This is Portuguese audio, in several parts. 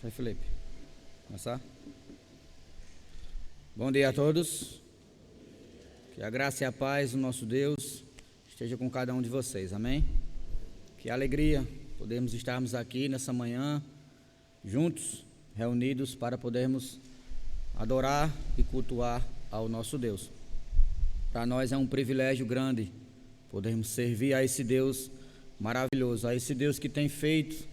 Oi, Felipe. Começar? Bom dia a todos. Que a graça e a paz do nosso Deus esteja com cada um de vocês. Amém? Que alegria podermos estarmos aqui nessa manhã, juntos, reunidos, para podermos adorar e cultuar ao nosso Deus. Para nós é um privilégio grande podermos servir a esse Deus maravilhoso, a esse Deus que tem feito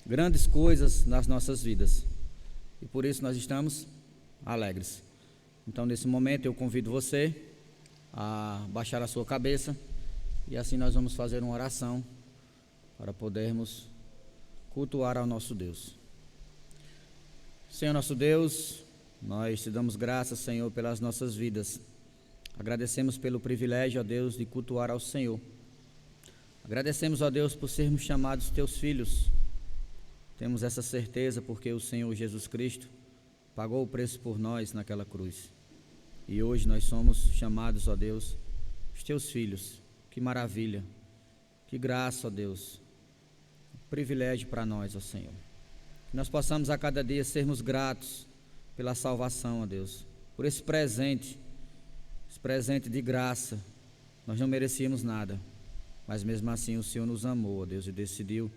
grandes coisas nas nossas vidas. E por isso nós estamos alegres. Então, nesse momento, eu convido você a baixar a sua cabeça e assim nós vamos fazer uma oração para podermos cultuar ao nosso Deus. Senhor nosso Deus, nós te damos graças, Senhor, pelas nossas vidas. Agradecemos pelo privilégio, ó Deus, de cultuar ao Senhor. Agradecemos, ó Deus, por sermos chamados teus filhos. Temos essa certeza porque o Senhor Jesus Cristo pagou o preço por nós naquela cruz. E hoje nós somos chamados, ó Deus, os teus filhos. Que maravilha, que graça, ó Deus, privilégio para nós, ó Senhor. Que nós possamos a cada dia sermos gratos pela salvação, ó Deus, por esse presente de graça. Nós não merecíamos nada, mas mesmo assim o Senhor nos amou, ó Deus, e decidiu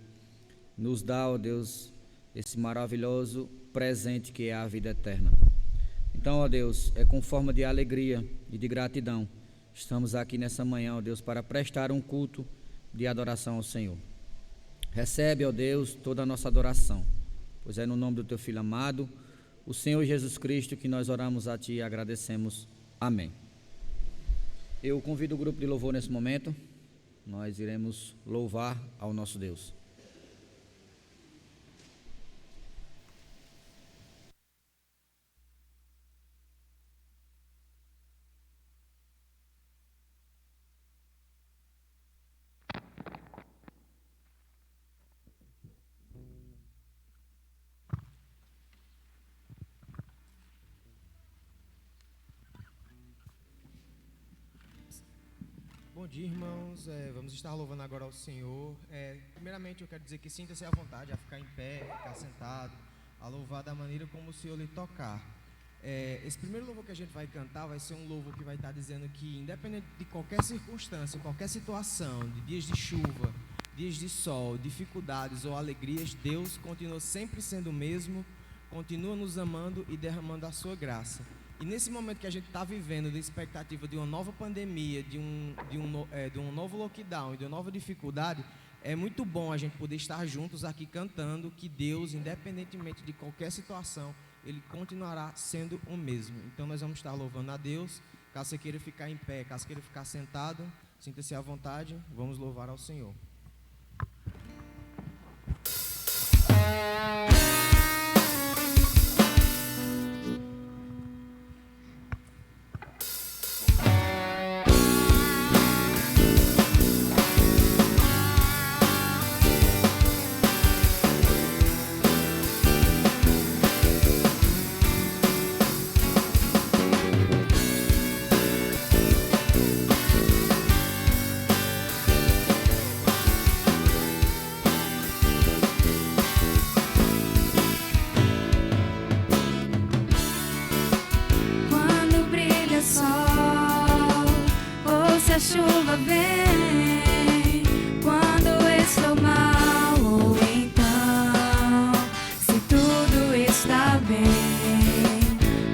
nos dar, ó Deus, esse maravilhoso presente que é a vida eterna. Então, ó Deus, é com forma de alegria e de gratidão, estamos aqui nessa manhã, ó Deus, para prestar um culto de adoração ao Senhor. Recebe, ó Deus, toda a nossa adoração, pois é no nome do teu Filho amado, o Senhor Jesus Cristo, que nós oramos a Ti e agradecemos. Amém. Eu convido o grupo de louvor nesse momento, nós iremos louvar ao nosso Deus. Bom dia, irmãos. Vamos estar louvando agora ao Senhor. Primeiramente, eu quero dizer que sinta-se à vontade a ficar em pé, ficar sentado, a louvar da maneira como o Senhor lhe tocar. Esse primeiro louvor que a gente vai cantar vai ser um louvor que vai estar dizendo que, independente de qualquer circunstância, qualquer situação, de dias de chuva, dias de sol, dificuldades ou alegrias, Deus continua sempre sendo o mesmo, continua nos amando e derramando a sua graça. E nesse momento que a gente está vivendo, de expectativa de uma nova pandemia, de um novo lockdown, de uma nova dificuldade, é muito bom a gente poder estar juntos aqui cantando que Deus, independentemente de qualquer situação, Ele continuará sendo o mesmo. Então nós vamos estar louvando a Deus. Caso você queira ficar em pé, caso queira ficar sentado, sinta-se à vontade, vamos louvar ao Senhor. A chuva vem quando estou mal, ou então se tudo está bem.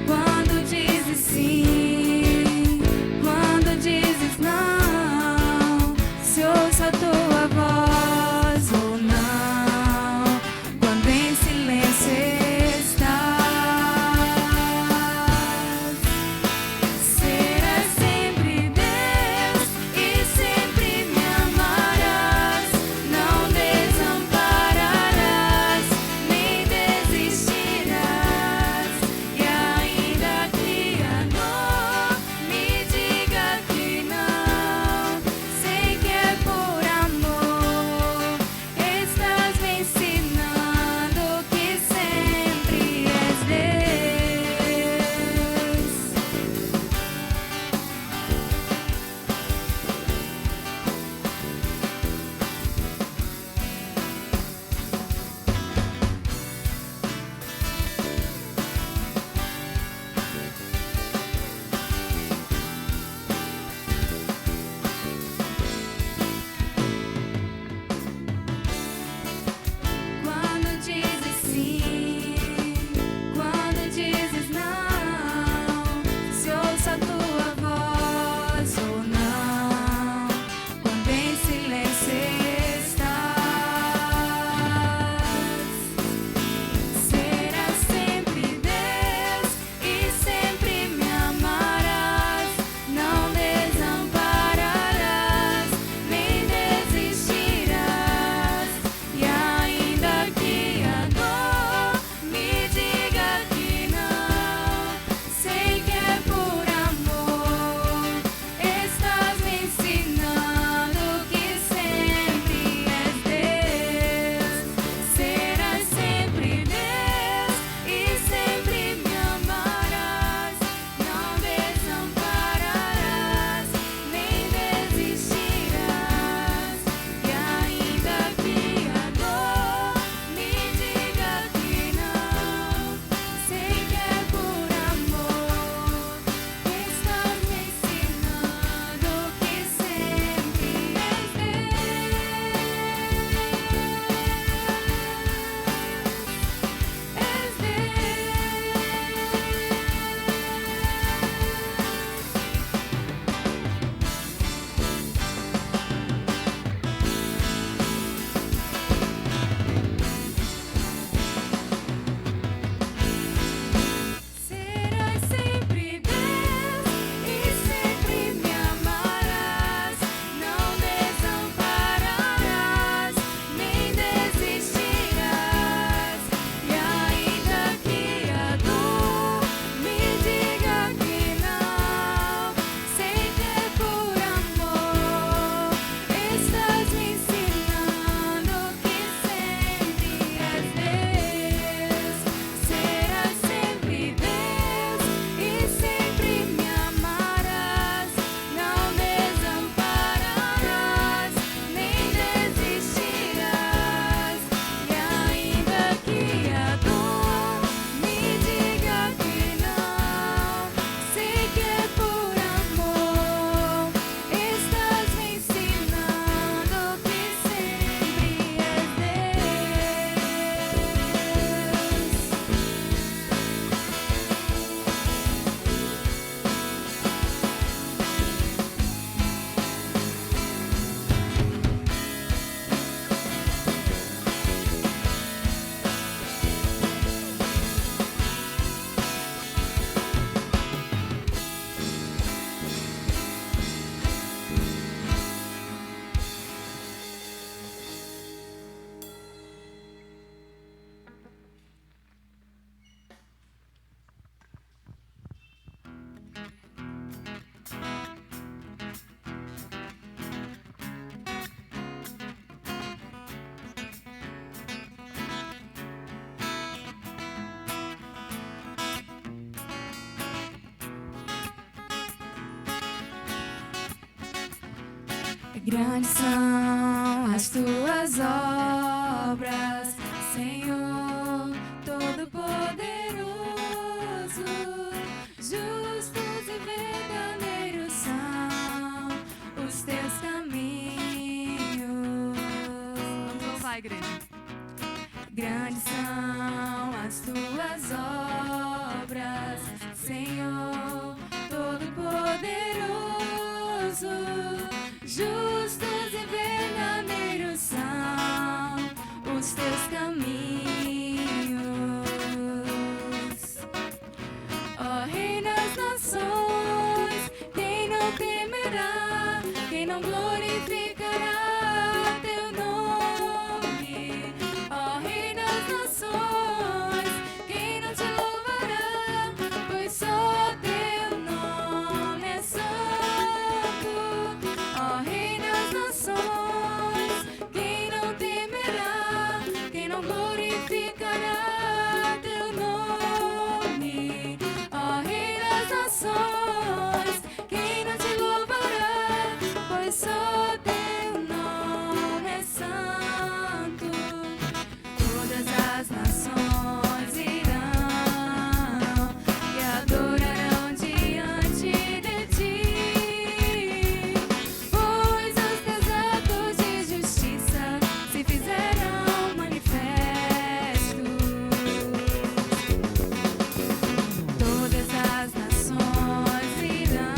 Quando dizes sim, quando dizes não, se ouço a tua voz ou não, quando em silêncio estás. Por amor. Grandes são as tuas obras, Senhor Todo-Poderoso. Justos e verdadeiros são os teus caminhos. Vamos louvar, igreja. Grandes são as tuas obras, Senhor Todo-Poderoso. Justos e verdadeiros são os teus caminhos. Ó Rei das nações, quem não temerá, quem não glorificará teu nome? Ó Rei das nações, quem não te louvará, pois só teu nome é santo. Ó Rei das nações, quem não temerá, quem não glorificará teu nome? Ó Rei das nações, quem não te louvará, pois só teu nome é santo. Todas as nações irão e adorarão diante de ti, pois os teus atos de justiça se fizeram manifestos. Todas as nações irão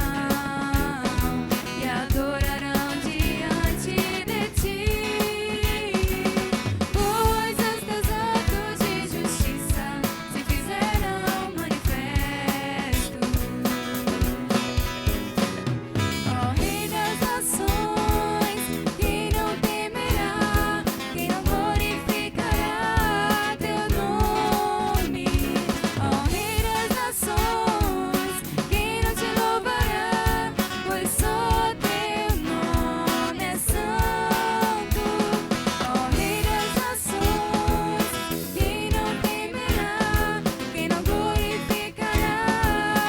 e adorarão diante de ti, pois os teus atos de justiça se fizeram manifestos. Ó Rei das nações, quem não temerá, quem não glorificará teu nome? Ó Rei das nações, quem não te louvará, pois só teu nome é santo. Ó Rei das nações, quem não temerá, quem não glorificará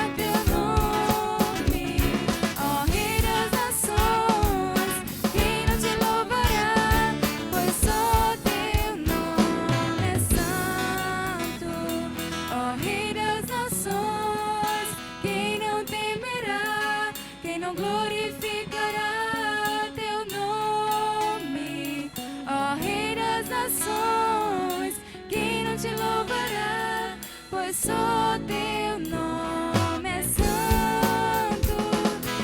teu nome? Ó Rei das nações, quem não te louvará, pois só teu nome é santo. Ó Rei das nações, quem não temerá, quem não glorificará teu nome? Ó Rei das nações, quem não te louvará, pois só teu nome é santo.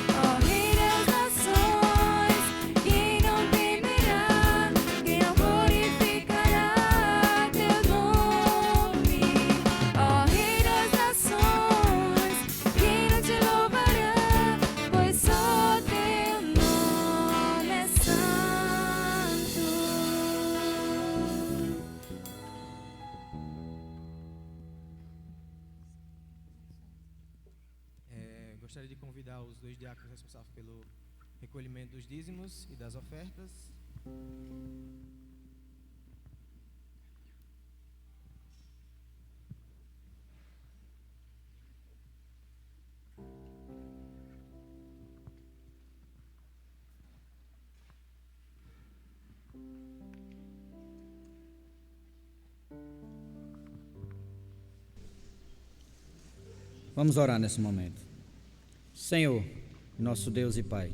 Ó Rei das nações, quem não temerá, quem não glorificará teu nome? Ó Rei das nações, quem não te louvará, pois só teu nome é santo. Gostaria de convidar os dois diáconos responsáveis pelo recolhimento dos dízimos e das ofertas. Vamos orar nesse momento. Senhor, nosso Deus e Pai,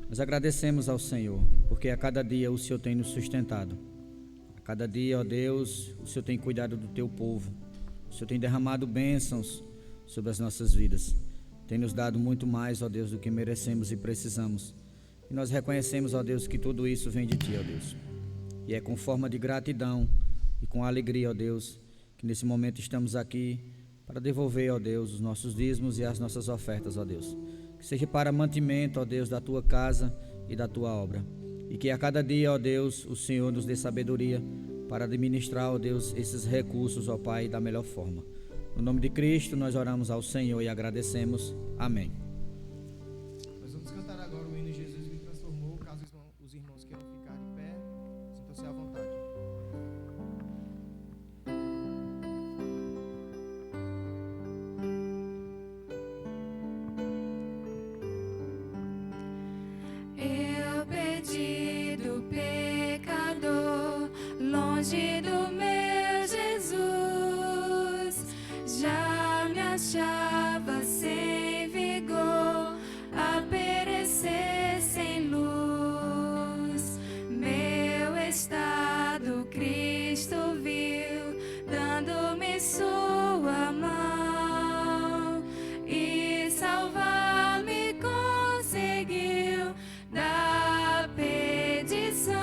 nós agradecemos ao Senhor, porque a cada dia o Senhor tem nos sustentado. A cada dia, ó Deus, o Senhor tem cuidado do teu povo. O Senhor tem derramado bênçãos sobre as nossas vidas. Tem nos dado muito mais, ó Deus, do que merecemos e precisamos. E nós reconhecemos, ó Deus, que tudo isso vem de Ti, ó Deus. E é com forma de gratidão e com alegria, ó Deus, que nesse momento estamos aqui para devolver, ó Deus, os nossos dízimos e as nossas ofertas, ó Deus. Que seja para mantimento, ó Deus, da Tua casa e da Tua obra. E que a cada dia, ó Deus, o Senhor nos dê sabedoria para administrar, ó Deus, esses recursos, ó Pai, da melhor forma. No nome de Cristo, nós oramos ao Senhor e agradecemos. Amém. Nós vamos cantar agora o hino Jesus me transformou. Caso os irmãos queiram ficar de pé, sintam-se à vontade. Eu pedi longe do meu Jesus. Já me achava sem vigor, a perecer sem luz. Meu estado Cristo viu, dando-me sua mão, e salvar-me conseguiu da perdição.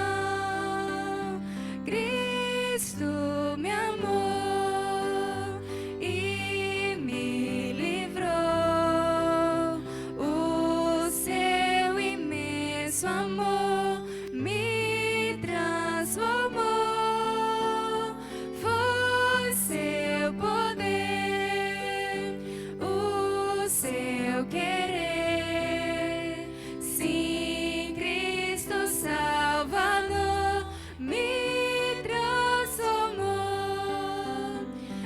Cristo me amou e me livrou. O seu imenso amor me transformou. Foi seu poder, o seu querer. Sim, Cristo Salvador me transformou.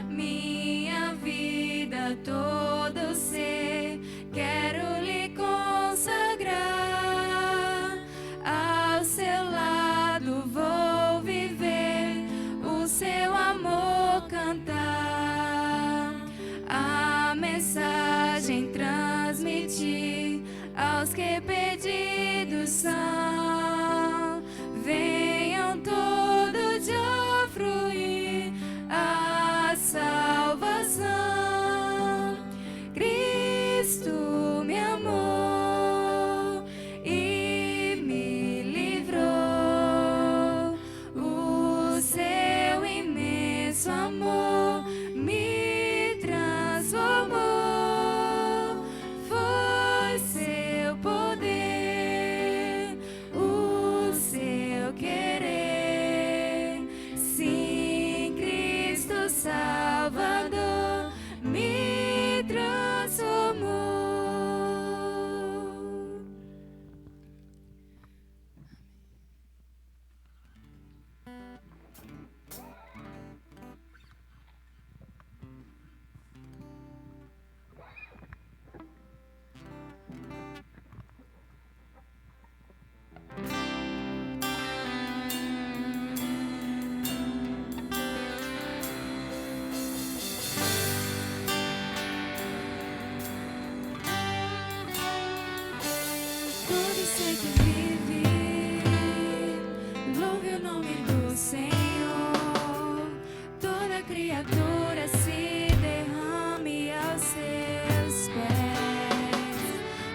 Minha vida, todo ser, quero lhe consagrar. Ao seu lado vou viver, o seu amor cantar. A mensagem transmitir aos que perdidos são. Venham todos já fruir a salvação. Cristo me amou e me livrou. O seu imenso amor me transformou. Foi seu poder, o seu querer. Sim, Cristo Salvador me transformou. Todo ser que vive, louve o nome do Senhor. Toda criatura se derrame aos seus pés.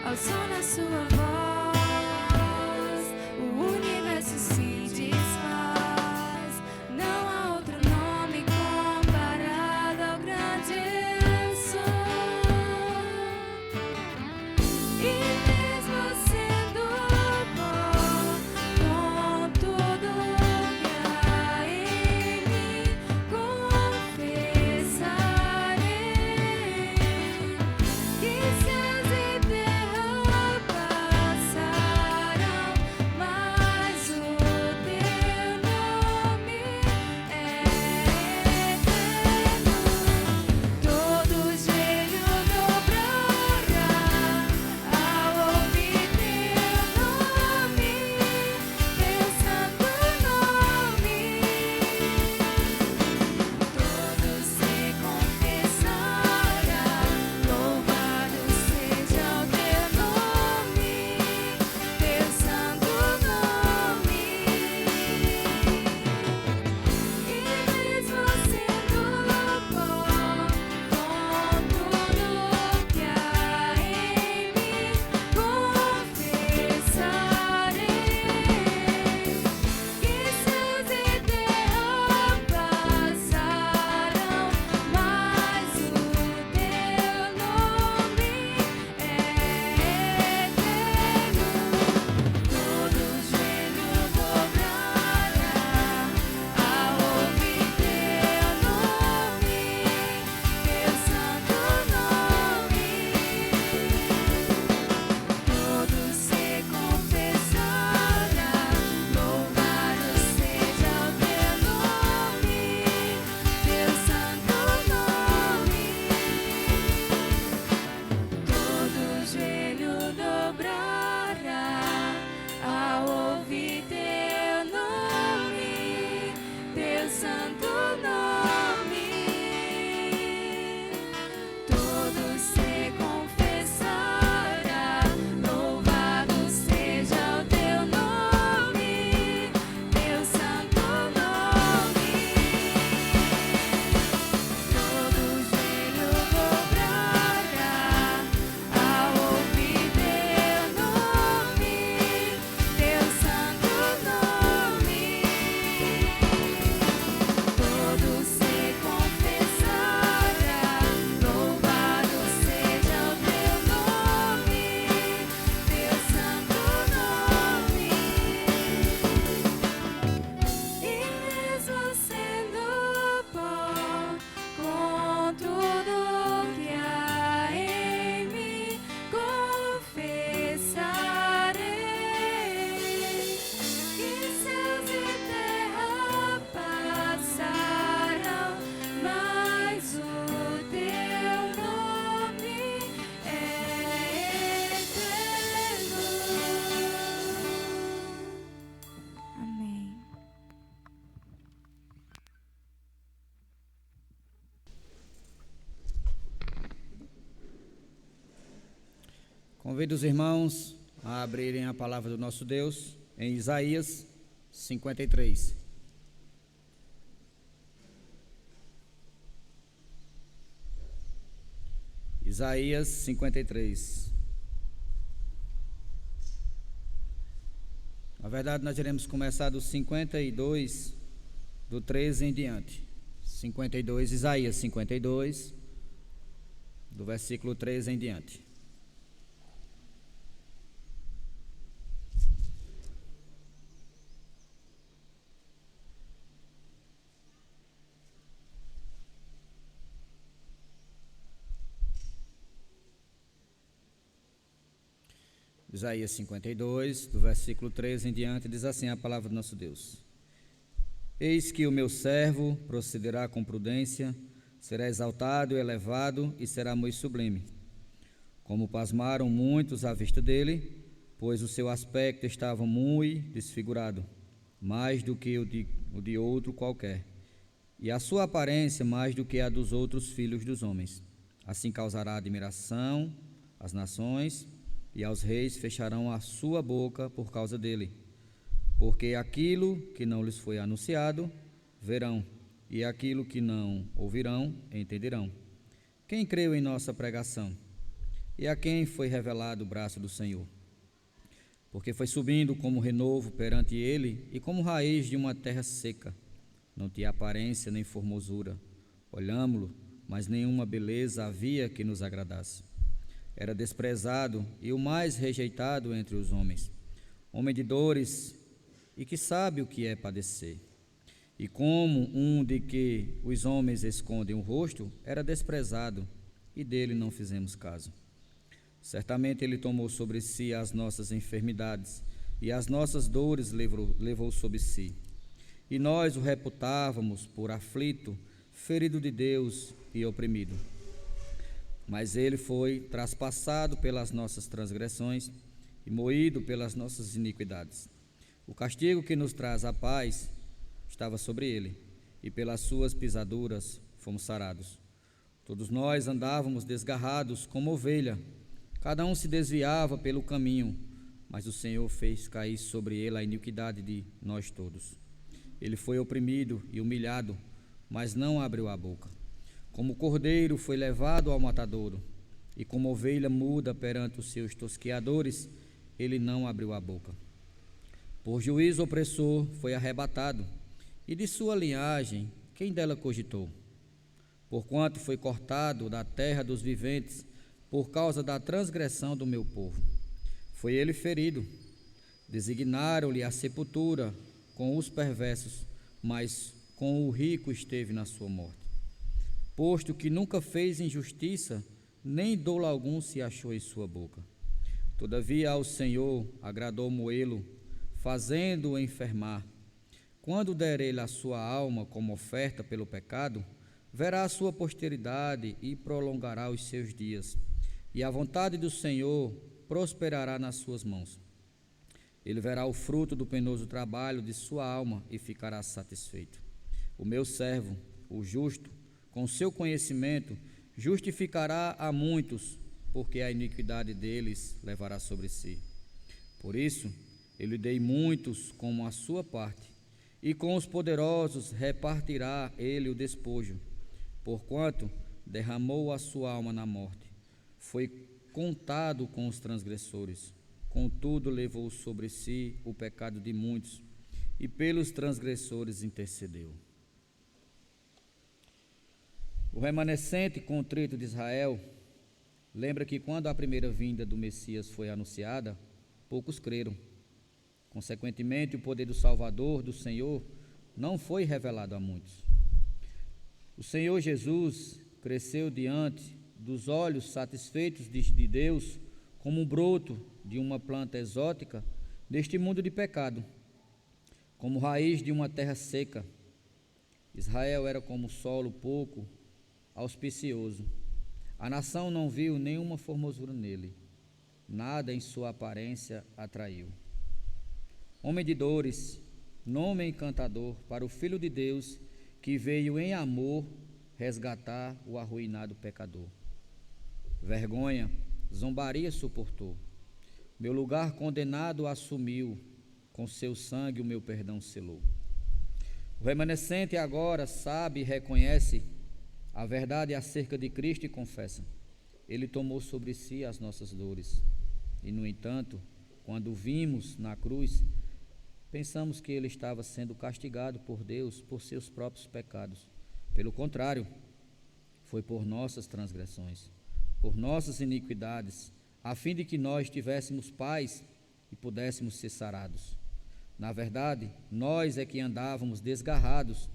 Ao som da sua voz, o universo se desfaz. Não há outro nome comparado ao grande eu sou. E mesmo sendo pó, com tudo que há em mim, confessarei que céus e terra Convido os irmãos a abrirem a palavra do nosso Deus em Isaías 53. Isaías 53. Na verdade, nós iremos começar do 52, do 13 em diante. 52, Isaías 52, do versículo 13 em diante. Isaías 52, do versículo 13 em diante, diz assim a palavra do nosso Deus: Eis que o meu servo procederá com prudência, será exaltado e elevado, e será muito sublime. Como pasmaram muitos à vista dele, pois o seu aspecto estava muito desfigurado, mais do que o de outro qualquer, e a sua aparência mais do que a dos outros filhos dos homens. Assim causará admiração às nações, e aos reis fecharão a sua boca por causa dele. Porque aquilo que não lhes foi anunciado, verão, e aquilo que não ouvirão, entenderão. Quem creu em nossa pregação? E a quem foi revelado o braço do Senhor? Porque foi subindo como renovo perante ele, e como raiz de uma terra seca. Não tinha aparência nem formosura. Olhámo-lo, mas nenhuma beleza havia que nos agradasse. Era desprezado e o mais rejeitado entre os homens, homem de dores e que sabe o que é padecer. E como um de que os homens escondem o rosto, era desprezado, e dele não fizemos caso. Certamente ele tomou sobre si as nossas enfermidades, e as nossas dores levou sobre si. E nós o reputávamos por aflito, ferido de Deus e oprimido. Mas ele foi traspassado pelas nossas transgressões e moído pelas nossas iniquidades. O castigo que nos traz a paz estava sobre ele, e pelas suas pisaduras fomos sarados. Todos nós andávamos desgarrados como ovelha, cada um se desviava pelo caminho, mas o Senhor fez cair sobre ele a iniquidade de nós todos. Ele foi oprimido e humilhado, mas não abriu a boca. Como cordeiro foi levado ao matadouro, e como ovelha muda perante os seus tosqueadores, ele não abriu a boca. Por juízo opressor foi arrebatado, e de sua linhagem, quem dela cogitou? Porquanto foi cortado da terra dos viventes, por causa da transgressão do meu povo. Foi ele ferido, designaram-lhe a sepultura com os perversos, mas com o rico esteve na sua morte. Posto que nunca fez injustiça, nem dolo algum se achou em sua boca. Todavia ao Senhor agradou moê-lo, fazendo-o enfermar. Quando der ele a sua alma como oferta pelo pecado, verá a sua posteridade e prolongará os seus dias, e a vontade do Senhor prosperará nas suas mãos. Ele verá o fruto do penoso trabalho de sua alma e ficará satisfeito. O meu servo, o justo, com seu conhecimento, justificará a muitos, porque a iniquidade deles levará sobre si. Por isso, eu lhe dei muitos como a sua parte, e com os poderosos repartirá ele o despojo, porquanto derramou a sua alma na morte. Foi contado com os transgressores, contudo levou sobre si o pecado de muitos, e pelos transgressores intercedeu. O remanescente contrito de Israel lembra que quando a primeira vinda do Messias foi anunciada, poucos creram. Consequentemente, o poder do Salvador, do Senhor, não foi revelado a muitos. O Senhor Jesus cresceu diante dos olhos satisfeitos de Deus como um broto de uma planta exótica neste mundo de pecado, como raiz de uma terra seca. Israel era como solo pouco auspicioso. A nação não viu nenhuma formosura nele, nada em sua aparência atraiu. Homem de dores, nome encantador para o Filho de Deus, que veio em amor resgatar o arruinado pecador. Vergonha, zombaria suportou, Meu lugar condenado assumiu, com seu sangue o meu perdão selou. O remanescente agora sabe e reconhece a verdade acerca de Cristo e confessa. Ele tomou sobre si as nossas dores. E, no entanto, quando o vimos na cruz, pensamos que ele estava sendo castigado por Deus por seus próprios pecados. Pelo contrário, foi por nossas transgressões, por nossas iniquidades, a fim de que nós tivéssemos paz e pudéssemos ser sarados. Na verdade, nós é que andávamos desgarrados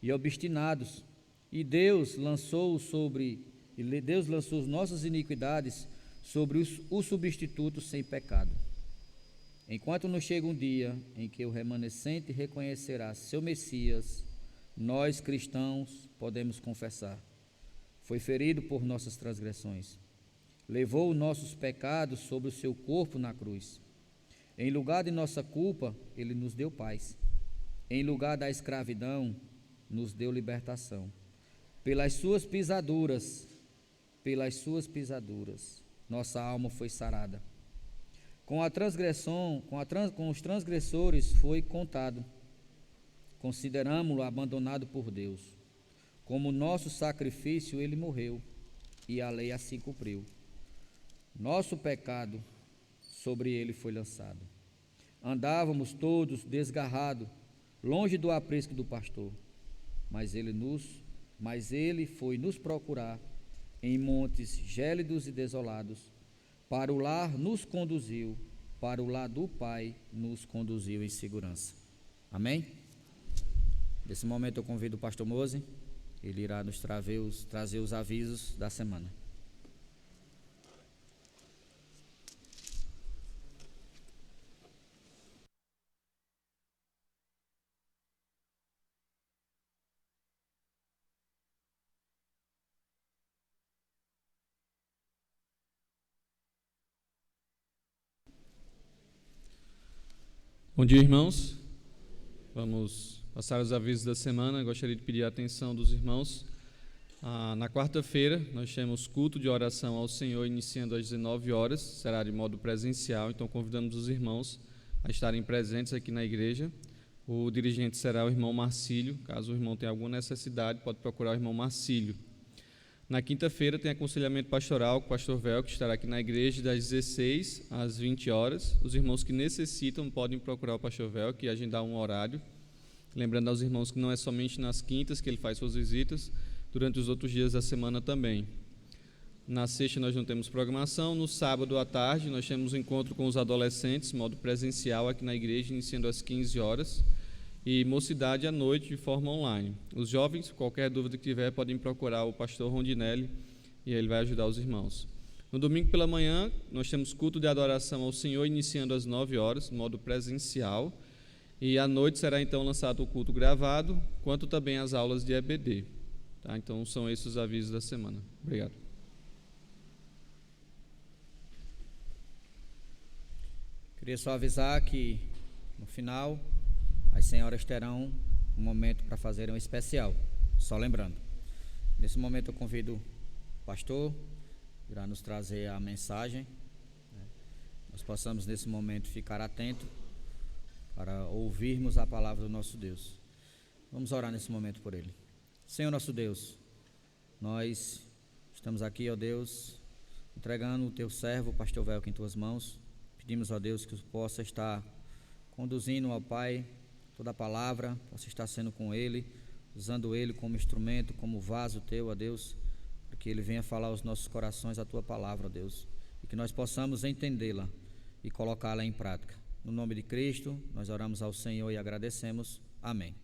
e obstinados, e Deus lançou as nossas iniquidades sobre o substituto sem pecado. Enquanto não chega um dia em que o remanescente reconhecerá seu Messias, nós cristãos podemos confessar: foi ferido por nossas transgressões, levou nossos pecados sobre o seu corpo na cruz. Em lugar de nossa culpa, ele nos deu paz. Em lugar da escravidão, nos deu libertação. Pelas suas pisaduras, nossa alma foi sarada. Com os transgressores foi contado. Consideramo-lo abandonado por Deus. Como nosso sacrifício, ele morreu, e a lei assim cumpriu. Nosso pecado sobre ele foi lançado. Andávamos todos desgarrados, longe do aprisco do pastor, mas ele foi nos procurar em montes gélidos e desolados. Para o lar nos conduziu, para o lar do Pai nos conduziu em segurança. Amém? Nesse momento eu convido o pastor Mose, ele irá nos trazer os avisos da semana. Bom dia, irmãos. Vamos passar os avisos da semana. Gostaria de pedir a atenção dos irmãos. Na quarta-feira, nós temos culto de oração ao Senhor, iniciando às 19 horas. Será de modo presencial, então convidamos os irmãos a estarem presentes aqui na igreja. O dirigente será o irmão Marcílio. Caso o irmão tenha alguma necessidade, pode procurar o irmão Marcílio. Na quinta-feira tem aconselhamento pastoral com o pastor Vel, que estará aqui na igreja das 16 às 20 horas. Os irmãos que necessitam podem procurar o pastor Vel, que agendar um horário. Lembrando aos irmãos que não é somente nas quintas que ele faz suas visitas, durante os outros dias da semana também. Na sexta nós não temos programação. No sábado à tarde nós temos um encontro com os adolescentes, modo presencial aqui na igreja, iniciando às 15 horas. E mocidade à noite de forma online. Os jovens, qualquer dúvida que tiver, podem procurar o pastor Rondinelli e ele vai ajudar os irmãos. No domingo pela manhã, nós temos culto de adoração ao Senhor, iniciando às 9 horas, modo presencial. E à noite será então lançado o culto gravado, quanto também as aulas de EBD. Tá? Então são esses os avisos da semana. Obrigado. Queria só avisar que no final as senhoras terão um momento para fazerem um especial, só lembrando. Nesse momento eu convido o pastor, irá nos trazer a mensagem. Nós possamos nesse momento ficar atento para ouvirmos a palavra do nosso Deus. Vamos orar nesse momento por ele. Senhor nosso Deus, nós estamos aqui, ó Deus, entregando o teu servo, o pastor Velco, em tuas mãos. Pedimos, ó Deus, que possa estar conduzindo ao Pai toda a palavra, possa estar sendo com ele, usando ele como instrumento, como vaso teu, ó Deus, para que ele venha falar aos nossos corações a tua palavra, ó Deus, e que nós possamos entendê-la e colocá-la em prática. No nome de Cristo, nós oramos ao Senhor e agradecemos. Amém.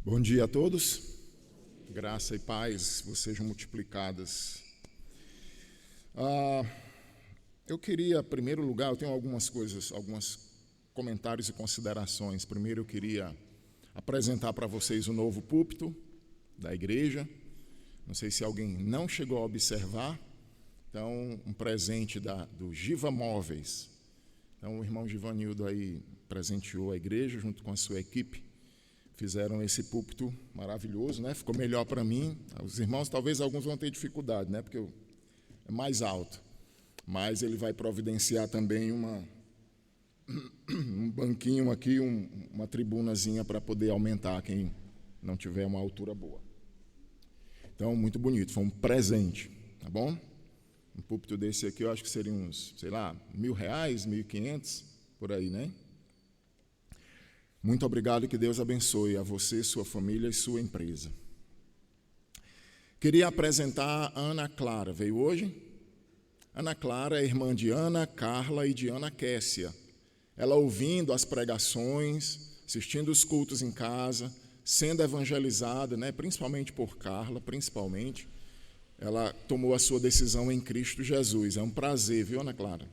Bom dia a todos, graça e paz vos sejam multiplicadas. Eu queria, em primeiro lugar, eu tenho alguns comentários e considerações. Primeiro eu queria apresentar para vocês o novo púlpito da igreja. Não sei se alguém não chegou a observar, Então, um presente do Giva Móveis. Então, o irmão Givanildo aí presenteou a igreja junto com a sua equipe. Fizeram esse púlpito maravilhoso, né? Ficou melhor para mim. Os irmãos, talvez alguns vão ter dificuldade, né? Porque é mais alto. Mas ele vai providenciar também um banquinho aqui, uma tribunazinha para poder aumentar quem não tiver uma altura boa. Então, muito bonito. Foi um presente, tá bom? Um púlpito desse aqui, eu acho que seria uns, sei lá, R$1.000, R$1.500, por aí, né? Muito obrigado e que Deus abençoe a você, sua família e sua empresa. Queria apresentar a Ana Clara. Veio hoje? Ana Clara é irmã de Ana Carla e de Ana Kessia. Ela ouvindo as pregações, assistindo os cultos em casa, sendo evangelizada, né, principalmente por Carla, ela tomou a sua decisão em Cristo Jesus. É um prazer, viu, Ana Clara?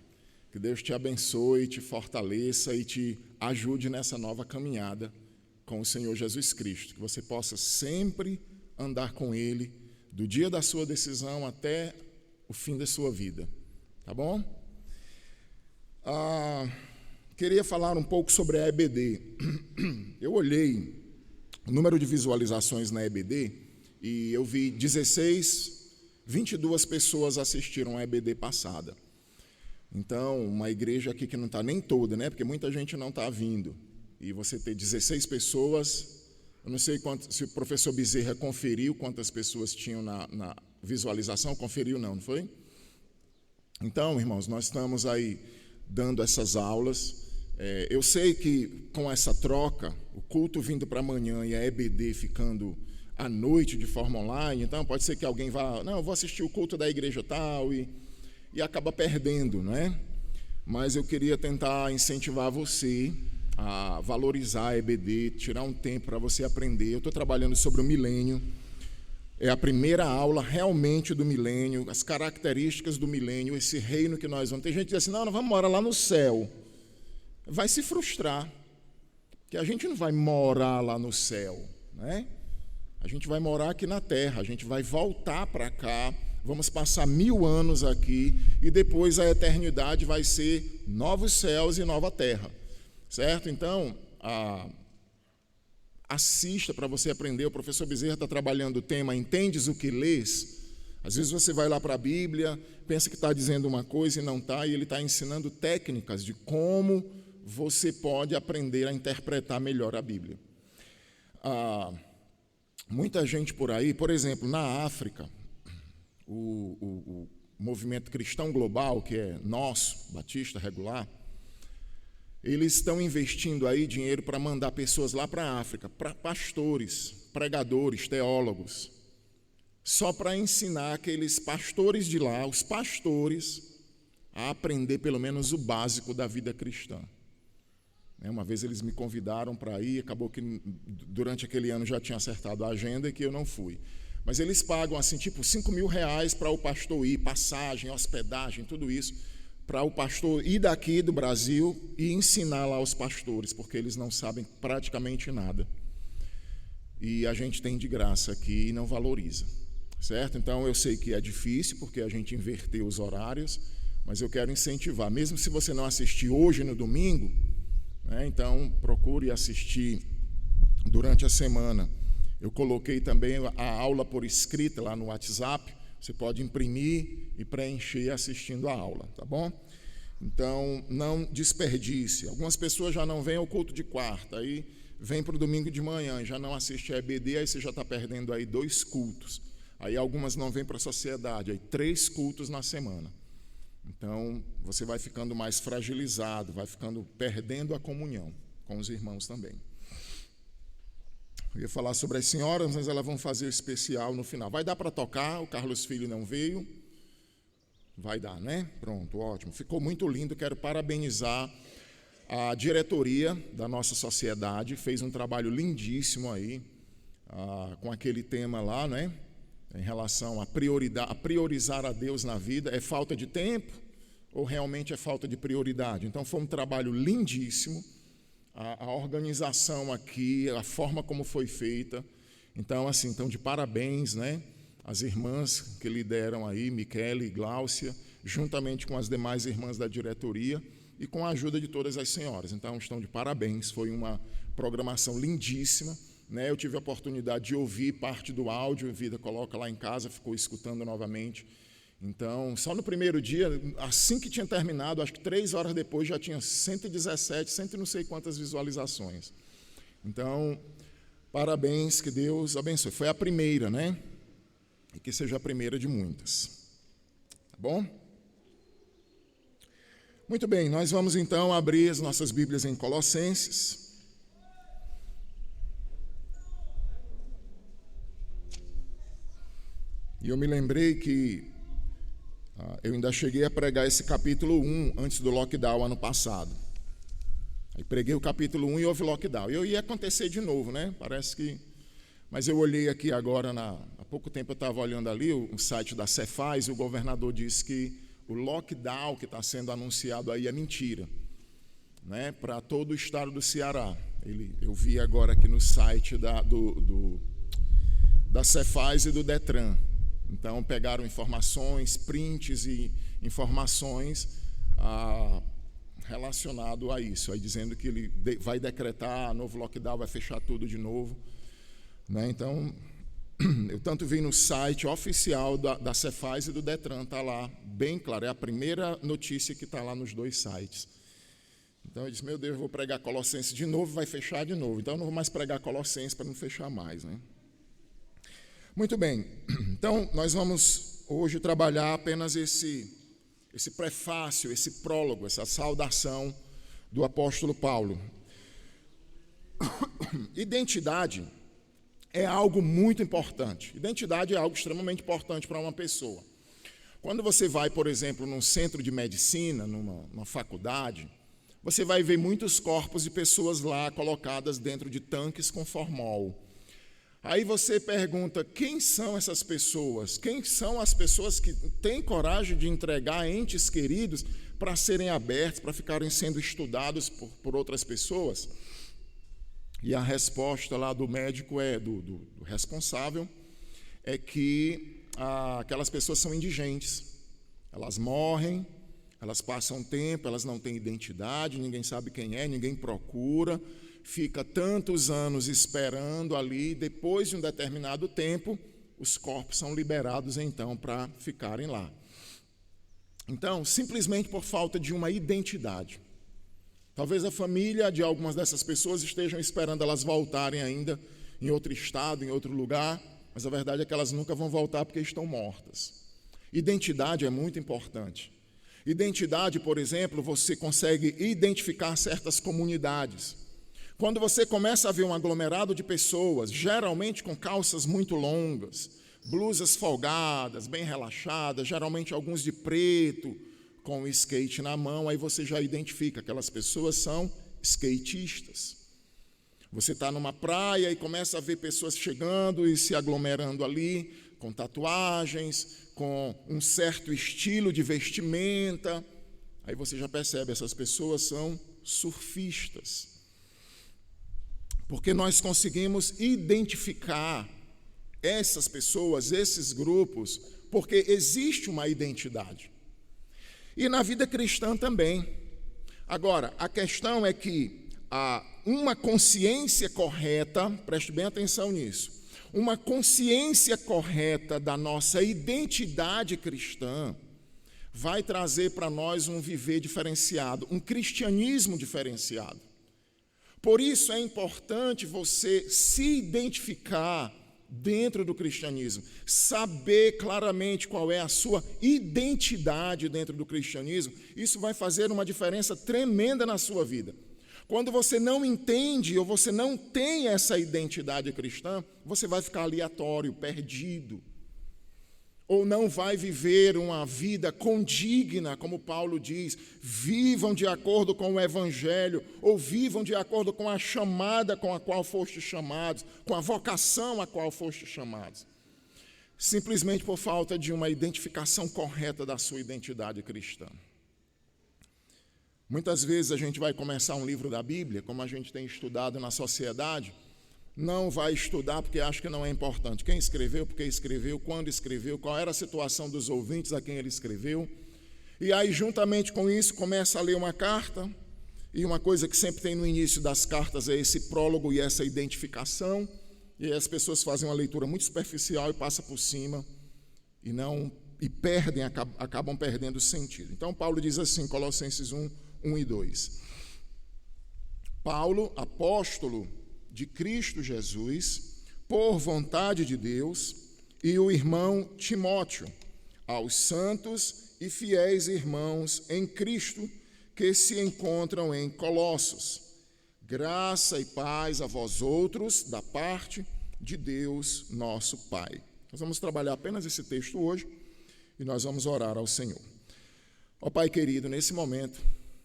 Que Deus te abençoe, te fortaleça e te ajude nessa nova caminhada com o Senhor Jesus Cristo. Que você possa sempre andar com Ele, do dia da sua decisão até o fim da sua vida. Tá bom? Queria falar um pouco sobre a EBD. Eu olhei o número de visualizações na EBD e eu vi 22 pessoas assistiram a EBD passada. Então, uma igreja aqui que não está nem toda, né? Porque muita gente não está vindo. E você ter 16 pessoas, eu não sei se o professor Bezerra conferiu quantas pessoas tinham na visualização, conferiu não foi? Então, irmãos, nós estamos aí dando essas aulas. Eu sei que com essa troca, o culto vindo para amanhã e a EBD ficando à noite de forma online, então pode ser que alguém vá, não, eu vou assistir o culto da igreja tal e acaba perdendo, não é? Mas eu queria tentar incentivar você a valorizar a EBD, tirar um tempo para você aprender. Eu estou trabalhando sobre o milênio, é a primeira aula realmente do milênio, as características do milênio, esse reino que nós vamos. Tem gente que diz assim, não, nós vamos morar lá no céu. Vai se frustrar, que a gente não vai morar lá no céu, né? A gente vai morar aqui na terra, a gente vai voltar para cá, vamos passar 1000 anos aqui e depois a eternidade vai ser novos céus e nova terra, certo? Então, assista para você aprender. O professor Bezerra está trabalhando o tema Entendes o que lês? Às vezes você vai lá para a Bíblia, pensa que está dizendo uma coisa e não está, e ele está ensinando técnicas de como você pode aprender a interpretar melhor a Bíblia. Muita gente por aí, por exemplo, na África, o movimento cristão global, que é nosso, Batista Regular, eles estão investindo aí dinheiro para mandar pessoas lá para a África, para pastores, pregadores, teólogos, só para ensinar aqueles pastores de lá, os pastores, a aprender pelo menos o básico da vida cristã. Uma vez eles me convidaram para ir, acabou que durante aquele ano já tinha acertado a agenda e que eu não fui. Mas eles pagam assim, tipo R$5.000 para o pastor ir, passagem, hospedagem, tudo isso, para o pastor ir daqui do Brasil e ensinar lá os pastores, porque eles não sabem praticamente nada. E a gente tem de graça aqui e não valoriza, certo? Então eu sei que é difícil, porque a gente inverteu os horários, mas eu quero incentivar, mesmo se você não assistir hoje no domingo, então procure assistir durante a semana. Eu coloquei também a aula por escrita lá no WhatsApp, você pode imprimir e preencher assistindo a aula, tá bom? Então, não desperdice. Algumas pessoas já não vêm ao culto de quarta, aí vem para o domingo de manhã, já não assiste a EBD, aí você já está perdendo aí 2 cultos. Aí algumas não vêm para a sociedade, aí 3 cultos na semana. Então, você vai ficando mais fragilizado, vai perdendo a comunhão com os irmãos também. Eu ia falar sobre as senhoras, mas elas vão fazer o especial no final. Vai dar para tocar, o Carlos Filho não veio. Vai dar, né? Pronto, ótimo. Ficou muito lindo, quero parabenizar a diretoria da nossa sociedade, fez um trabalho lindíssimo aí, com aquele tema lá, né? Em relação a priorizar a Deus na vida. É falta de tempo ou realmente é falta de prioridade? Então foi um trabalho lindíssimo, a organização aqui, a forma como foi feita. Então, assim, de parabéns, né, as irmãs que lideram aí, Michele e Gláucia, juntamente com as demais irmãs da diretoria e com a ajuda de todas as senhoras. Então, estão de parabéns, foi uma programação lindíssima, né? Eu tive a oportunidade de ouvir parte do áudio, a Vida coloca lá em casa, ficou escutando novamente. Então, só no primeiro dia, assim que tinha terminado, acho que 3 horas depois já tinha 117, cento e não sei quantas visualizações. Então, parabéns, que Deus abençoe. Foi a primeira, né? E que seja a primeira de muitas. Tá bom? Muito bem, nós vamos então abrir as nossas Bíblias em Colossenses. E eu me lembrei que eu ainda cheguei a pregar esse capítulo 1 antes do lockdown ano passado. Aí preguei o capítulo 1 e houve lockdown. E eu ia acontecer de novo, né? Parece que... Mas eu olhei aqui agora, há pouco tempo eu estava olhando ali o site da Cefaz, e o governador disse que o lockdown que está sendo anunciado aí é mentira, né? Para todo o estado do Ceará. Eu vi agora aqui no site da Cefaz e do Detran. Então, pegaram informações, prints e informações relacionado a isso, aí dizendo que ele vai decretar novo lockdown, vai fechar tudo de novo, né? Então, eu tanto vi no site oficial da Cefaz e do Detran, está lá bem claro, é a primeira notícia que está lá nos 2 sites. Então, eu disse, meu Deus, eu vou pregar Colossenses de novo, vai fechar de novo. Então, eu não vou mais pregar Colossenses para não fechar mais, né? Muito bem, então nós vamos hoje trabalhar apenas esse prefácio, esse prólogo, essa saudação do apóstolo Paulo. Identidade é algo muito importante. Identidade é algo extremamente importante para uma pessoa. Quando você vai, por exemplo, num centro de medicina, numa faculdade, você vai ver muitos corpos de pessoas lá colocadas dentro de tanques com formol. Aí você pergunta, quem são essas pessoas? Quem são as pessoas que têm coragem de entregar entes queridos para serem abertos, para ficarem sendo estudados por outras pessoas? E a resposta lá do médico, do responsável, é que aquelas pessoas são indigentes. Elas morrem, elas passam tempo, elas não têm identidade, ninguém sabe quem é, ninguém procura, fica tantos anos esperando ali, depois de um determinado tempo, os corpos são liberados então para ficarem lá. Então, simplesmente por falta de uma identidade. Talvez a família de algumas dessas pessoas estejam esperando elas voltarem ainda em outro estado, em outro lugar, mas a verdade é que elas nunca vão voltar porque estão mortas. Identidade é muito importante. Identidade, por exemplo, você consegue identificar certas comunidades. Quando você começa a ver um aglomerado de pessoas, geralmente com calças muito longas, blusas folgadas, bem relaxadas, geralmente alguns de preto, com o skate na mão, aí você já identifica, aquelas pessoas são skatistas. Você está numa praia e começa a ver pessoas chegando e se aglomerando ali, com tatuagens, com um certo estilo de vestimenta, aí você já percebe, essas pessoas são surfistas. Porque nós conseguimos identificar essas pessoas, esses grupos, porque existe uma identidade. E na vida cristã também. Agora, a questão é que uma consciência correta, preste bem atenção nisso, uma consciência correta da nossa identidade cristã vai trazer para nós um viver diferenciado, um cristianismo diferenciado. Por isso é importante você se identificar dentro do cristianismo, saber claramente qual é a sua identidade dentro do cristianismo. Isso vai fazer uma diferença tremenda na sua vida. Quando você não entende ou você não tem essa identidade cristã, você vai ficar aleatório, perdido. Ou não vai viver uma vida condigna, como Paulo diz, vivam de acordo com o Evangelho, ou vivam de acordo com a chamada com a qual foste chamados, com a vocação a qual foste chamados. Simplesmente por falta de uma identificação correta da sua identidade cristã. Muitas vezes a gente vai começar um livro da Bíblia, como a gente tem estudado na sociedade, não vai estudar porque acha que não é importante. Quem escreveu, porque escreveu, quando escreveu, qual era a situação dos ouvintes a quem ele escreveu. E aí, juntamente com isso, começa a ler uma carta. E uma coisa que sempre tem no início das cartas é esse prólogo e essa identificação. E aí as pessoas fazem uma leitura muito superficial e passam por cima e perdem, acabam perdendo o sentido. Então, Paulo diz assim, Colossenses 1, 1 e 2. Paulo, apóstolo de Cristo Jesus, por vontade de Deus, e o irmão Timóteo, aos santos e fiéis irmãos em Cristo, que se encontram em Colossos. Graça e paz a vós outros, da parte de Deus, nosso Pai. Nós vamos trabalhar apenas esse texto hoje, e nós vamos orar ao Senhor. Ó Pai querido, nesse momento,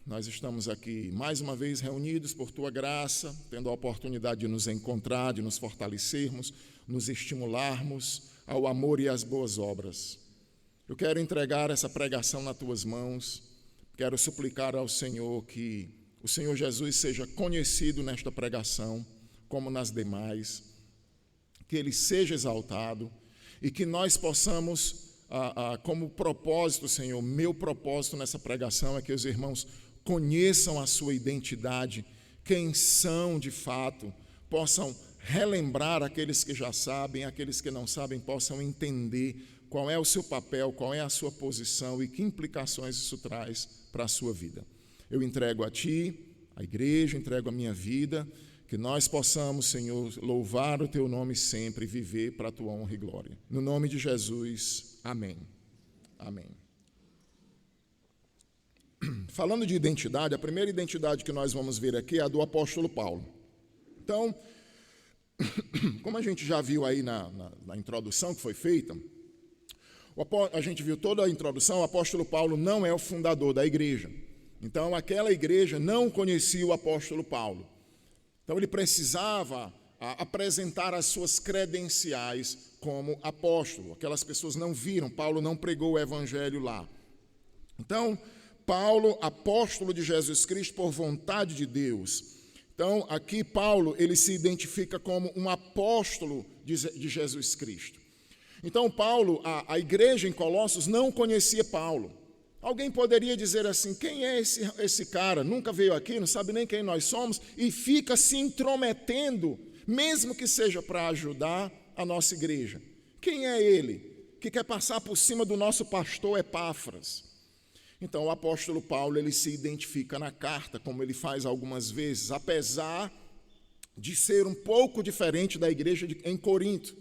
nós estamos aqui mais uma vez reunidos por Tua graça, tendo a oportunidade de nos encontrar, de nos fortalecermos, nos estimularmos ao amor e às boas obras. Eu quero entregar essa pregação nas Tuas mãos, quero suplicar ao Senhor que o Senhor Jesus seja conhecido nesta pregação, como nas demais, que Ele seja exaltado e que nós possamos, como propósito, Senhor, meu propósito nessa pregação é que os irmãos conheçam a sua identidade, quem são de fato, possam relembrar aqueles que já sabem, aqueles que não sabem possam entender qual é o seu papel, qual é a sua posição e que implicações isso traz para a sua vida. Eu entrego a Ti, a igreja, entrego a minha vida, que nós possamos, Senhor, louvar o Teu nome sempre e viver para a Tua honra e glória. No nome de Jesus, amém. Amém. Falando de identidade, a primeira identidade que nós vamos ver aqui é a do apóstolo Paulo. Então, como a gente já viu aí na introdução que foi feita, a gente viu toda a introdução, o apóstolo Paulo não é o fundador da igreja. Então, aquela igreja não conhecia o apóstolo Paulo. Então, ele precisava apresentar as suas credenciais como apóstolo. Aquelas pessoas não viram, Paulo não pregou o evangelho lá. Então, Paulo, apóstolo de Jesus Cristo por vontade de Deus. Então, aqui Paulo, ele se identifica como um apóstolo de Jesus Cristo. Então, Paulo, a igreja em Colossos não conhecia Paulo. Alguém poderia dizer assim, quem é esse cara? Nunca veio aqui, não sabe nem quem nós somos, e fica se intrometendo, mesmo que seja para ajudar a nossa igreja. Quem é ele? Que quer passar por cima do nosso pastor Epáfras. Então, o apóstolo Paulo, ele se identifica na carta, como ele faz algumas vezes, apesar de ser um pouco diferente da igreja em Corinto.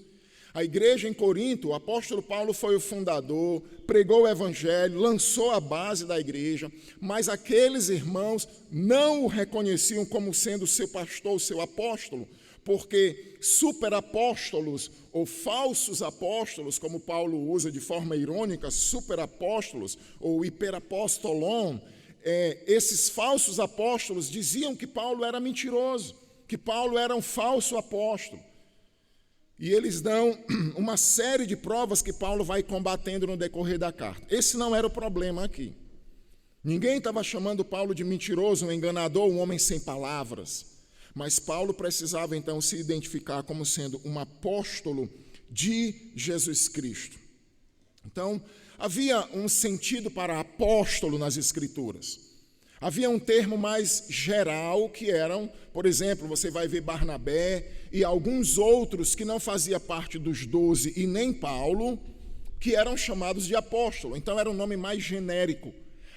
A igreja em Corinto, o apóstolo Paulo foi o fundador, pregou o evangelho, lançou a base da igreja, mas aqueles irmãos não o reconheciam como sendo seu pastor, seu apóstolo, porque superapóstolos ou falsos apóstolos, como Paulo usa de forma irônica, superapóstolos ou hiperapostolon, esses falsos apóstolos diziam que Paulo era mentiroso, que Paulo era um falso apóstolo. E eles dão uma série de provas que Paulo vai combatendo no decorrer da carta. Esse não era o problema aqui. Ninguém estava chamando Paulo de mentiroso, um enganador, um homem sem palavras. Mas Paulo precisava então se identificar como sendo um apóstolo de Jesus Cristo. Então, havia um sentido para apóstolo nas Escrituras. Havia um termo mais geral que eram, por exemplo, você vai ver Barnabé e alguns outros que não faziam parte dos 12 e nem Paulo, que eram chamados de apóstolo. Então era um nome mais genérico.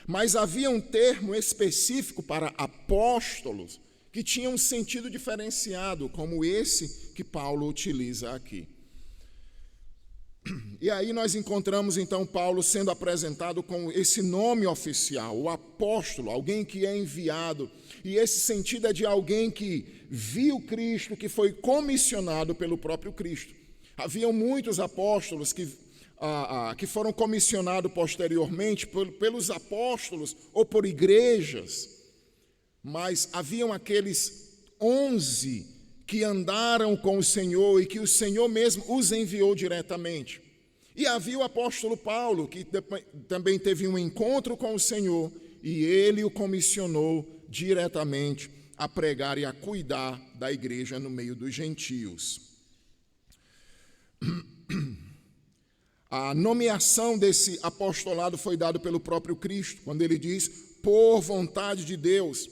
Mas havia um termo específico para apóstolos que tinha um sentido diferenciado, como esse que Paulo utiliza aqui. E aí nós encontramos então Paulo sendo apresentado com esse nome oficial, o apóstolo, alguém que é enviado. E esse sentido é de alguém que viu Cristo, que foi comissionado pelo próprio Cristo. Haviam muitos apóstolos que foram comissionados posteriormente pelos apóstolos ou por igrejas, mas haviam aqueles 11 que andaram com o Senhor e que o Senhor mesmo os enviou diretamente. E havia o apóstolo Paulo, que também teve um encontro com o Senhor, e ele o comissionou diretamente a pregar e a cuidar da igreja no meio dos gentios. A nomeação desse apostolado foi dada pelo próprio Cristo, quando ele diz, por vontade de Deus.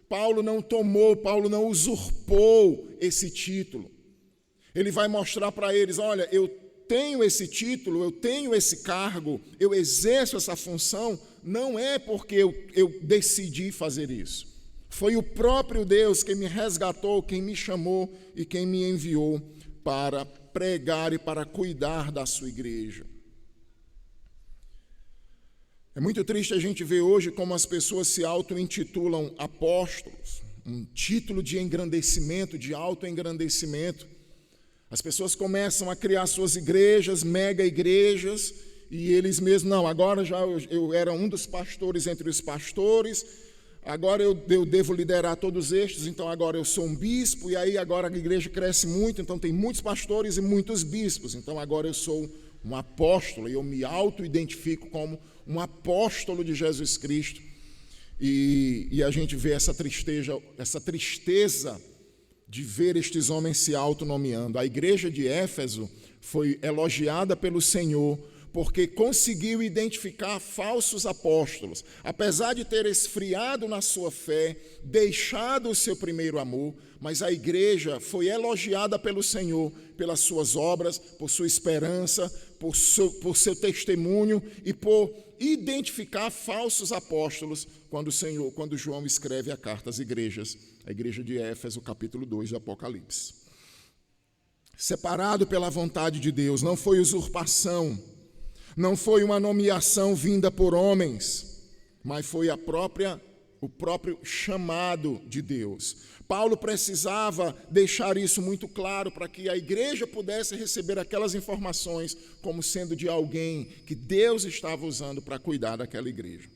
Paulo não tomou, Paulo não usurpou esse título. Ele vai mostrar para eles, olha, eu tenho esse título, eu tenho esse cargo, eu exerço essa função, não é porque eu decidi fazer isso. Foi o próprio Deus quem me resgatou, quem me chamou e quem me enviou para pregar e para cuidar da sua igreja. É muito triste a gente ver hoje como as pessoas se auto-intitulam apóstolos, um título de engrandecimento, de auto-engrandecimento. As pessoas começam a criar suas igrejas, mega igrejas, e eles mesmos, não, agora já eu era um dos pastores entre os pastores, agora eu devo liderar todos estes, então agora eu sou um bispo, e aí agora a igreja cresce muito, então tem muitos pastores e muitos bispos, então agora eu sou um apóstolo, e eu me auto-identifico como um apóstolo de Jesus Cristo, e a gente vê essa tristeza de ver estes homens se autonomeando. A igreja de Éfeso foi elogiada pelo Senhor porque conseguiu identificar falsos apóstolos. Apesar de ter esfriado na sua fé, deixado o seu primeiro amor, mas a igreja foi elogiada pelo Senhor pelas suas obras, por sua esperança, por seu testemunho e por identificar falsos apóstolos quando João escreve a carta às igrejas, a igreja de Éfeso, capítulo 2 de Apocalipse. Separado pela vontade de Deus, não foi usurpação, não foi uma nomeação vinda por homens, mas foi o próprio chamado de Deus. Paulo precisava deixar isso muito claro para que a igreja pudesse receber aquelas informações como sendo de alguém que Deus estava usando para cuidar daquela igreja.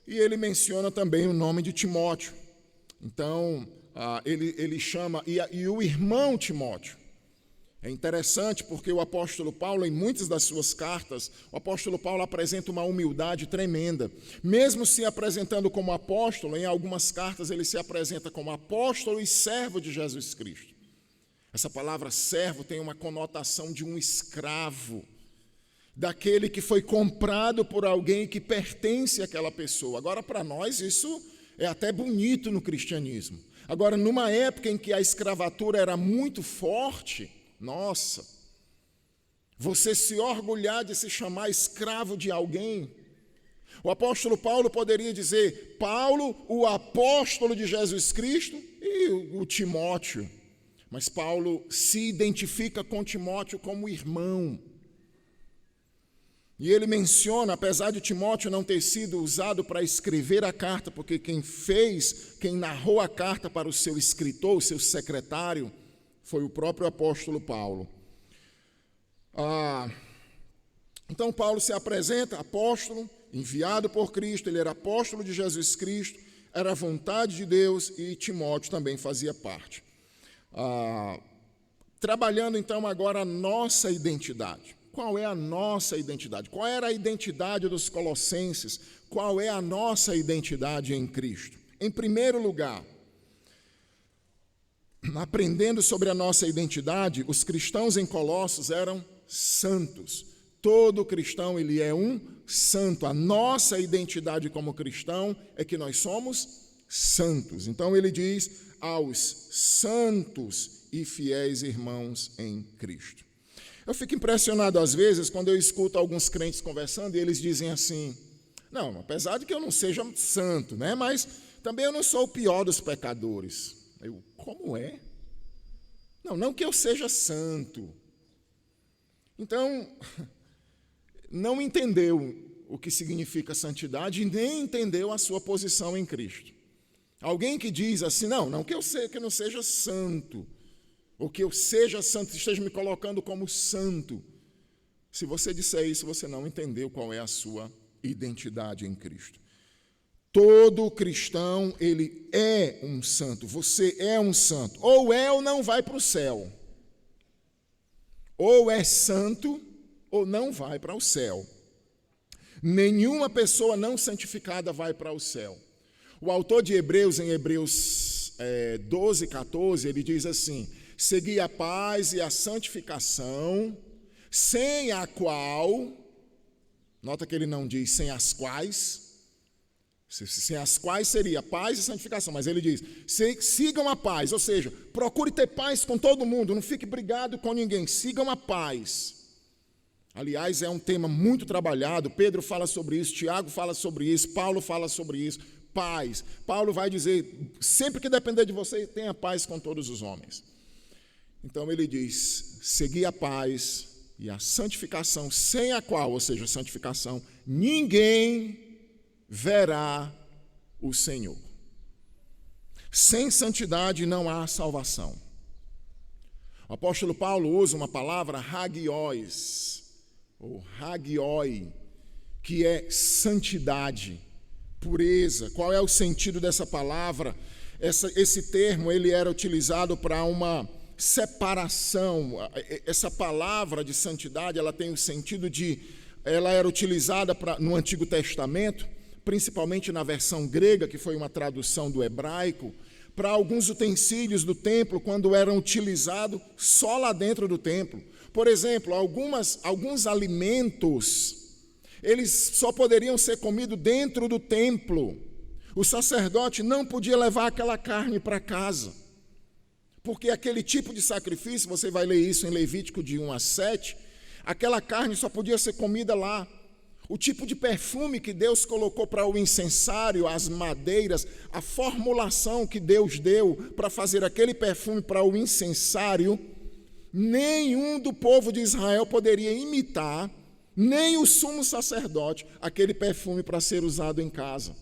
E ele menciona também o nome de Timóteo. Então, ele chama, e o irmão Timóteo. É interessante porque o apóstolo Paulo, em muitas das suas cartas, o apóstolo Paulo apresenta uma humildade tremenda. Mesmo se apresentando como apóstolo, em algumas cartas ele se apresenta como apóstolo e servo de Jesus Cristo. Essa palavra servo tem uma conotação de um escravo, daquele que foi comprado por alguém que pertence àquela pessoa. Agora, para nós, isso é até bonito no cristianismo. Agora, numa época em que a escravatura era muito forte, nossa, você se orgulhar de se chamar escravo de alguém. O apóstolo Paulo poderia dizer, Paulo, o apóstolo de Jesus Cristo, e o Timóteo. Mas Paulo se identifica com Timóteo como irmão. E ele menciona, apesar de Timóteo não ter sido usado para escrever a carta, porque quem narrou a carta para o seu escritor, o seu secretário, foi o próprio apóstolo Paulo. Então Paulo se apresenta apóstolo, enviado por Cristo, ele era apóstolo de Jesus Cristo, era a vontade de Deus e Timóteo também fazia parte. Trabalhando então agora a nossa identidade. Qual é a nossa identidade? Qual era a identidade dos colossenses? Qual é a nossa identidade em Cristo? Em primeiro lugar, aprendendo sobre a nossa identidade, os cristãos em Colossos eram santos. Todo cristão, ele é um santo. A nossa identidade como cristão é que nós somos santos. Então ele diz aos santos e fiéis irmãos em Cristo. Eu fico impressionado às vezes quando eu escuto alguns crentes conversando e eles dizem assim, não, apesar de que eu não seja santo, né, mas também eu não sou o pior dos pecadores. Eu, como é? Não que eu seja santo. Então, não entendeu o que significa santidade e nem entendeu a sua posição em Cristo. Alguém que diz assim, não que eu não seja santo, ou que eu seja santo, esteja me colocando como santo. Se você disser isso, você não entendeu qual é a sua identidade em Cristo. Todo cristão, ele é um santo. Você é um santo. Ou é ou não vai para o céu. Ou é santo ou não vai para o céu. Nenhuma pessoa não santificada vai para o céu. O autor de Hebreus, em Hebreus 12, 14, ele diz assim: segui a paz e a santificação, sem a qual, nota que ele não diz sem as quais, sem as quais seria paz e santificação, mas ele diz: sigam a paz, ou seja, procure ter paz com todo mundo, não fique brigado com ninguém, sigam a paz. Aliás, é um tema muito trabalhado, Pedro fala sobre isso, Tiago fala sobre isso, Paulo fala sobre isso, paz. Paulo vai dizer: sempre que depender de você, tenha paz com todos os homens. Então ele diz: segui a paz e a santificação, sem a qual, ou seja, a santificação, ninguém verá o Senhor. Sem santidade não há salvação. O apóstolo Paulo usa uma palavra hagios, ou hagioi, que é santidade, pureza. Qual é o sentido dessa palavra? Esse termo ele era utilizado para uma separação. Essa palavra de santidade, ela tem o sentido de, ela era utilizada no Antigo Testamento, principalmente na versão grega, que foi uma tradução do hebraico, para alguns utensílios do templo, quando eram utilizados só lá dentro do templo. Por exemplo, alguns alimentos, eles só poderiam ser comidos dentro do templo. O sacerdote não podia levar aquela carne para casa, porque aquele tipo de sacrifício, você vai ler isso em Levítico de 1 a 7, aquela carne só podia ser comida lá. O tipo de perfume que Deus colocou para o incensário, as madeiras, a formulação que Deus deu para fazer aquele perfume para o incensário, nenhum do povo de Israel poderia imitar, nem o sumo sacerdote, aquele perfume para ser usado em casa.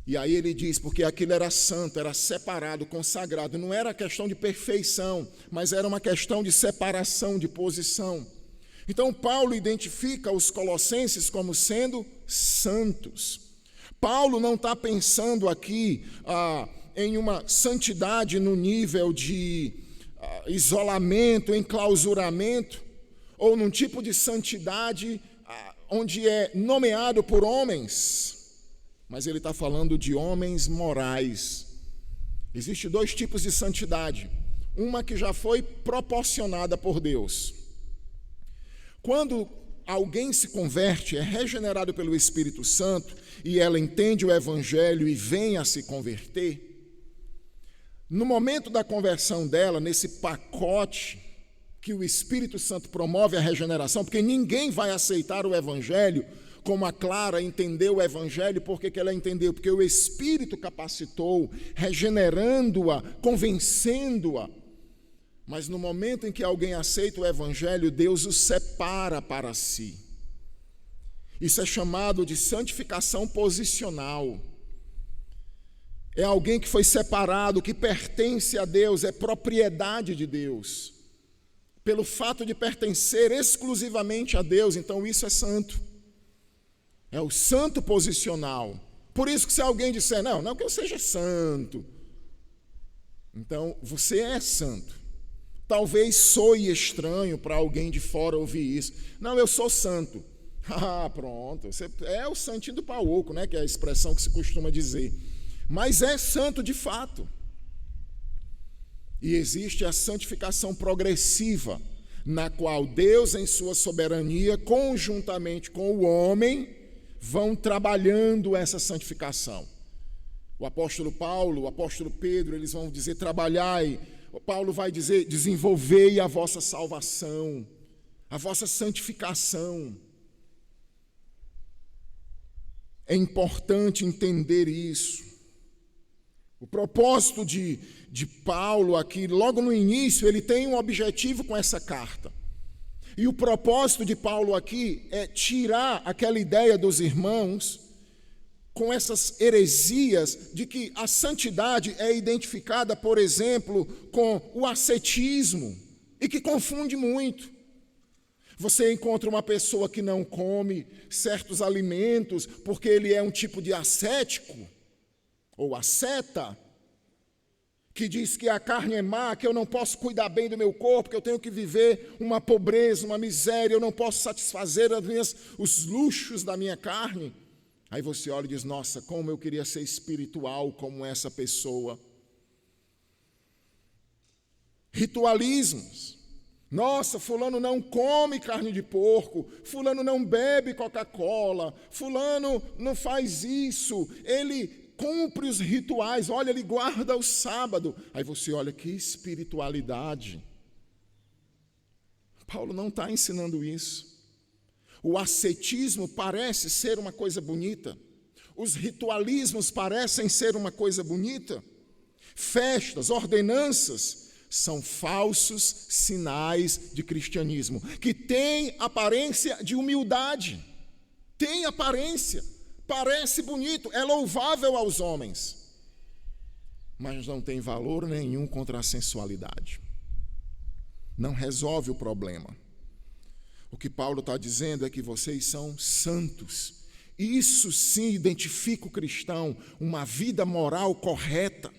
E aí ele diz, porque aquilo era santo, era separado, consagrado, não era questão de perfeição, mas era uma questão de separação, de posição. Então Paulo identifica os colossenses como sendo santos. Paulo não está pensando aqui em uma santidade no nível de isolamento, enclausuramento, ou num tipo de santidade onde é nomeado por homens, mas ele está falando de homens morais. Existem dois tipos de santidade, uma que já foi proporcionada por Deus. Quando alguém se converte, é regenerado pelo Espírito Santo, e ela entende o Evangelho e vem a se converter, no momento da conversão dela, nesse pacote que o Espírito Santo promove a regeneração, porque ninguém vai aceitar o Evangelho como a Clara entendeu o Evangelho. Por que ela entendeu? Porque o Espírito capacitou, regenerando-a, convencendo-a. Mas no momento em que alguém aceita o Evangelho, Deus o separa para si. Isso é chamado de santificação posicional. É alguém que foi separado, que pertence a Deus, é propriedade de Deus. Pelo fato de pertencer exclusivamente a Deus, então isso é santo. É o santo posicional. Por isso que se alguém disser, não que eu seja santo, então você é santo. Talvez soe estranho para alguém de fora ouvir isso. Não, eu sou santo. Pronto, você é o santinho do pau oco, né, que é a expressão que se costuma dizer. Mas é santo de fato. E existe a santificação progressiva, na qual Deus, em sua soberania, conjuntamente com o homem, vão trabalhando essa santificação. O apóstolo Paulo, o apóstolo Pedro, eles vão dizer, trabalhai. Paulo vai dizer, desenvolvei a vossa salvação, a vossa santificação. É importante entender isso. O propósito de Paulo aqui, logo no início, ele tem um objetivo com essa carta. E o propósito de Paulo aqui é tirar aquela ideia dos irmãos com essas heresias de que a santidade é identificada, por exemplo, com o ascetismo, e que confunde muito. Você encontra uma pessoa que não come certos alimentos porque ele é um tipo de ascético, ou asceta, que diz que a carne é má, que eu não posso cuidar bem do meu corpo, que eu tenho que viver uma pobreza, uma miséria, eu não posso satisfazer os luxos da minha carne. Aí você olha e diz, nossa, como eu queria ser espiritual como essa pessoa. Ritualismos. Nossa, fulano não come carne de porco, fulano não bebe Coca-Cola, fulano não faz isso, ele cumpre os rituais, olha, ele guarda o sábado. Aí você olha, que espiritualidade. Paulo não está ensinando isso. O ascetismo parece ser uma coisa bonita. Os ritualismos parecem ser uma coisa bonita. Festas, ordenanças são falsos sinais de cristianismo, que têm aparência de humildade. Tem aparência, parece bonito, é louvável aos homens, mas não tem valor nenhum contra a sensualidade. Não resolve o problema. O que Paulo está dizendo é que vocês são santos. Isso sim identifica o cristão, uma vida moral correta.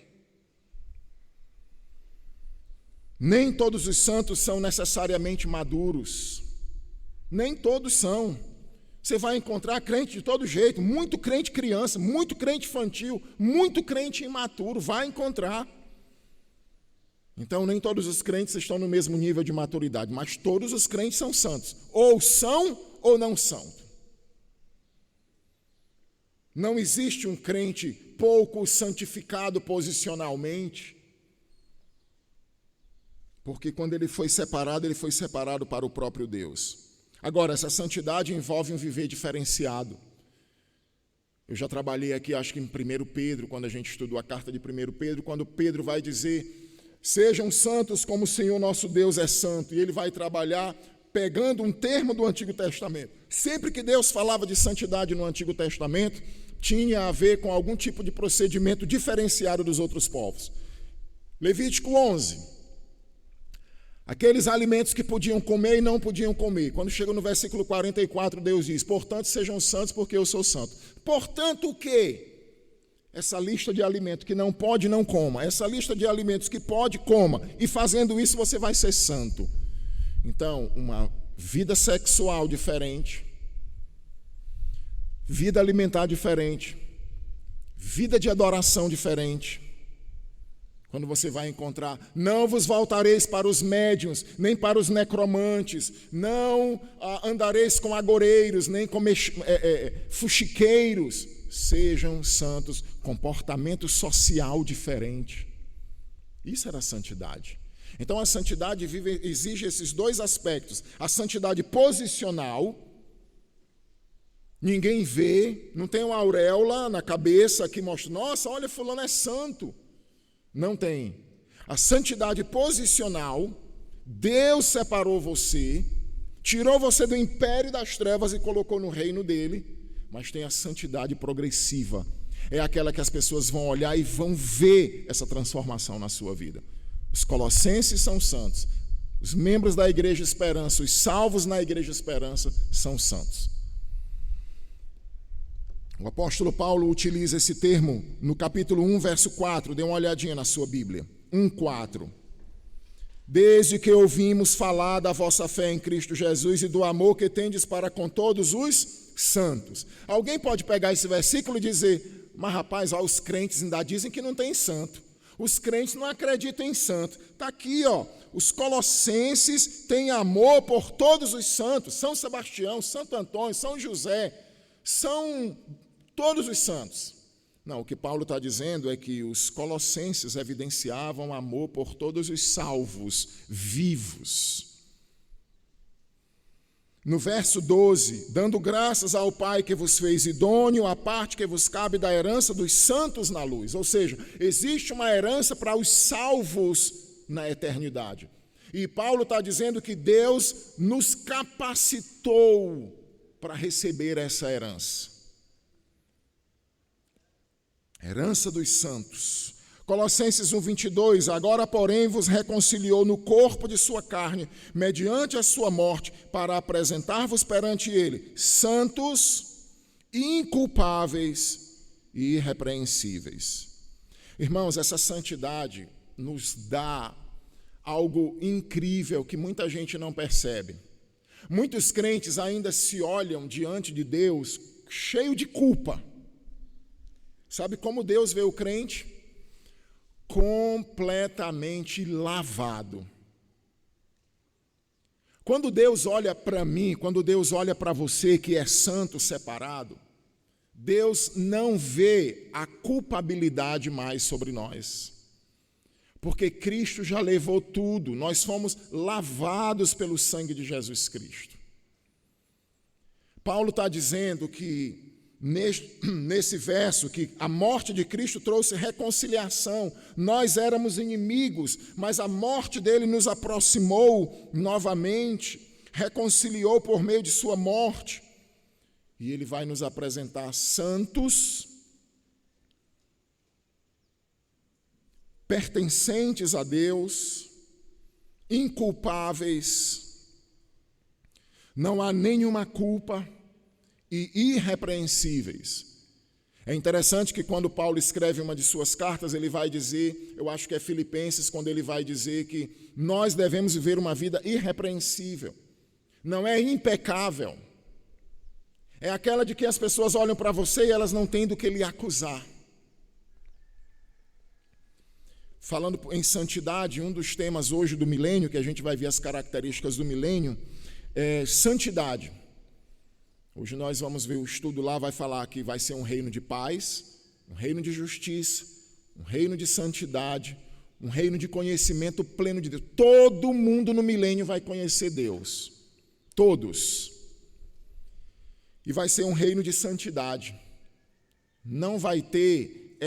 Nem todos os santos são necessariamente maduros. Nem todos são. Você vai encontrar crente de todo jeito, muito crente criança, muito crente infantil, muito crente imaturo, vai encontrar. Então, nem todos os crentes estão no mesmo nível de maturidade, mas todos os crentes são santos. Ou são ou não são. Não existe um crente pouco santificado posicionalmente, porque quando ele foi separado para o próprio Deus. Agora, essa santidade envolve um viver diferenciado. Eu já trabalhei aqui, acho que em 1 Pedro, quando a gente estudou a carta de 1 Pedro, quando Pedro vai dizer... Sejam santos como o Senhor nosso Deus é santo. E ele vai trabalhar pegando um termo do Antigo Testamento. Sempre que Deus falava de santidade no Antigo Testamento, tinha a ver com algum tipo de procedimento diferenciado dos outros povos. Levítico 11. Aqueles alimentos que podiam comer e não podiam comer. Quando chega no versículo 44, Deus diz, portanto sejam santos porque eu sou santo. Portanto o quê? Essa lista de alimentos que não pode, não coma. Essa lista de alimentos que pode, coma. E fazendo isso você vai ser santo. Então, uma vida sexual diferente, vida alimentar diferente, vida de adoração diferente. Quando você vai encontrar, não vos voltareis para os médiuns, nem para os necromantes, não andareis com agoreiros, nem com fuxiqueiros. Sejam santos, comportamento social diferente. Isso era a santidade. Então a santidade exige esses dois aspectos. A santidade posicional, ninguém vê, não tem uma auréola na cabeça que mostra, nossa, olha, fulano é santo. Não tem. A santidade posicional, Deus separou você, tirou você do império das trevas e colocou no reino dele. Mas tem a santidade progressiva. É aquela que as pessoas vão olhar e vão ver essa transformação na sua vida. Os colossenses são santos. Os membros da Igreja Esperança, os salvos na Igreja Esperança, são santos. O apóstolo Paulo utiliza esse termo no capítulo 1, verso 4. Dê uma olhadinha na sua Bíblia. 1:4. Desde que ouvimos falar da vossa fé em Cristo Jesus e do amor que tendes para com todos os santos. Alguém pode pegar esse versículo e dizer, mas rapaz, ó, os crentes ainda dizem que não tem santo. Os crentes não acreditam em santo. Está aqui, ó, os colossenses têm amor por todos os santos. São Sebastião, Santo Antônio, São José, são todos os santos. Não, o que Paulo está dizendo é que os colossenses evidenciavam amor por todos os salvos vivos. No verso 12, dando graças ao Pai que vos fez idôneo a parte que vos cabe da herança dos santos na luz. Ou seja, existe uma herança para os salvos na eternidade. E Paulo está dizendo que Deus nos capacitou para receber essa herança. Herança dos santos. Colossenses 1:22, agora, porém, vos reconciliou no corpo de sua carne, mediante a sua morte, para apresentar-vos perante ele, santos, inculpáveis e irrepreensíveis. Irmãos, essa santidade nos dá algo incrível que muita gente não percebe. Muitos crentes ainda se olham diante de Deus cheio de culpa. Sabe como Deus vê o crente? Completamente lavado. Quando Deus olha para mim, quando Deus olha para você que é santo, separado, Deus não vê a culpabilidade mais sobre nós. Porque Cristo já levou tudo, nós fomos lavados pelo sangue de Jesus Cristo. Paulo está dizendo que, nesse verso, que a morte de Cristo trouxe reconciliação. Nós éramos inimigos, mas a morte dele nos aproximou novamente, reconciliou por meio de sua morte. E ele vai nos apresentar santos, pertencentes a Deus, inculpáveis, não há nenhuma culpa, e irrepreensíveis. É interessante que quando Paulo escreve uma de suas cartas, ele vai dizer, eu acho que é Filipenses, quando ele vai dizer que nós devemos viver uma vida irrepreensível. Não é impecável. É aquela de que as pessoas olham para você e elas não têm do que lhe acusar. Falando em santidade, um dos temas hoje do milênio, que a gente vai ver as características do milênio, é santidade. Hoje nós vamos ver o estudo lá, vai falar que vai ser um reino de paz, um reino de justiça, um reino de santidade, um reino de conhecimento pleno de Deus. Todo mundo no milênio vai conhecer Deus. Todos. E vai ser um reino de santidade. Não vai ter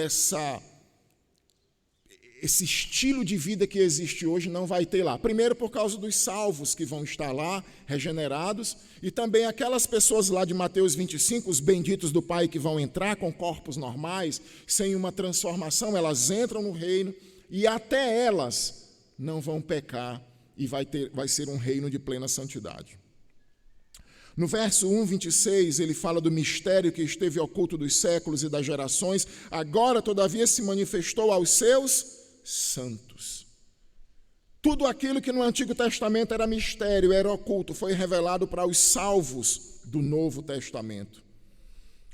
esse estilo de vida que existe hoje, não vai ter lá. Primeiro por causa dos salvos que vão estar lá, regenerados, e também aquelas pessoas lá de Mateus 25, os benditos do Pai que vão entrar com corpos normais, sem uma transformação, elas entram no reino, e até elas não vão pecar, e vai ser um reino de plena santidade. No verso 1, 26, ele fala do mistério que esteve oculto dos séculos e das gerações, agora, todavia, se manifestou aos seus santos. Tudo aquilo que no Antigo Testamento era mistério, era oculto, foi revelado para os salvos do Novo Testamento.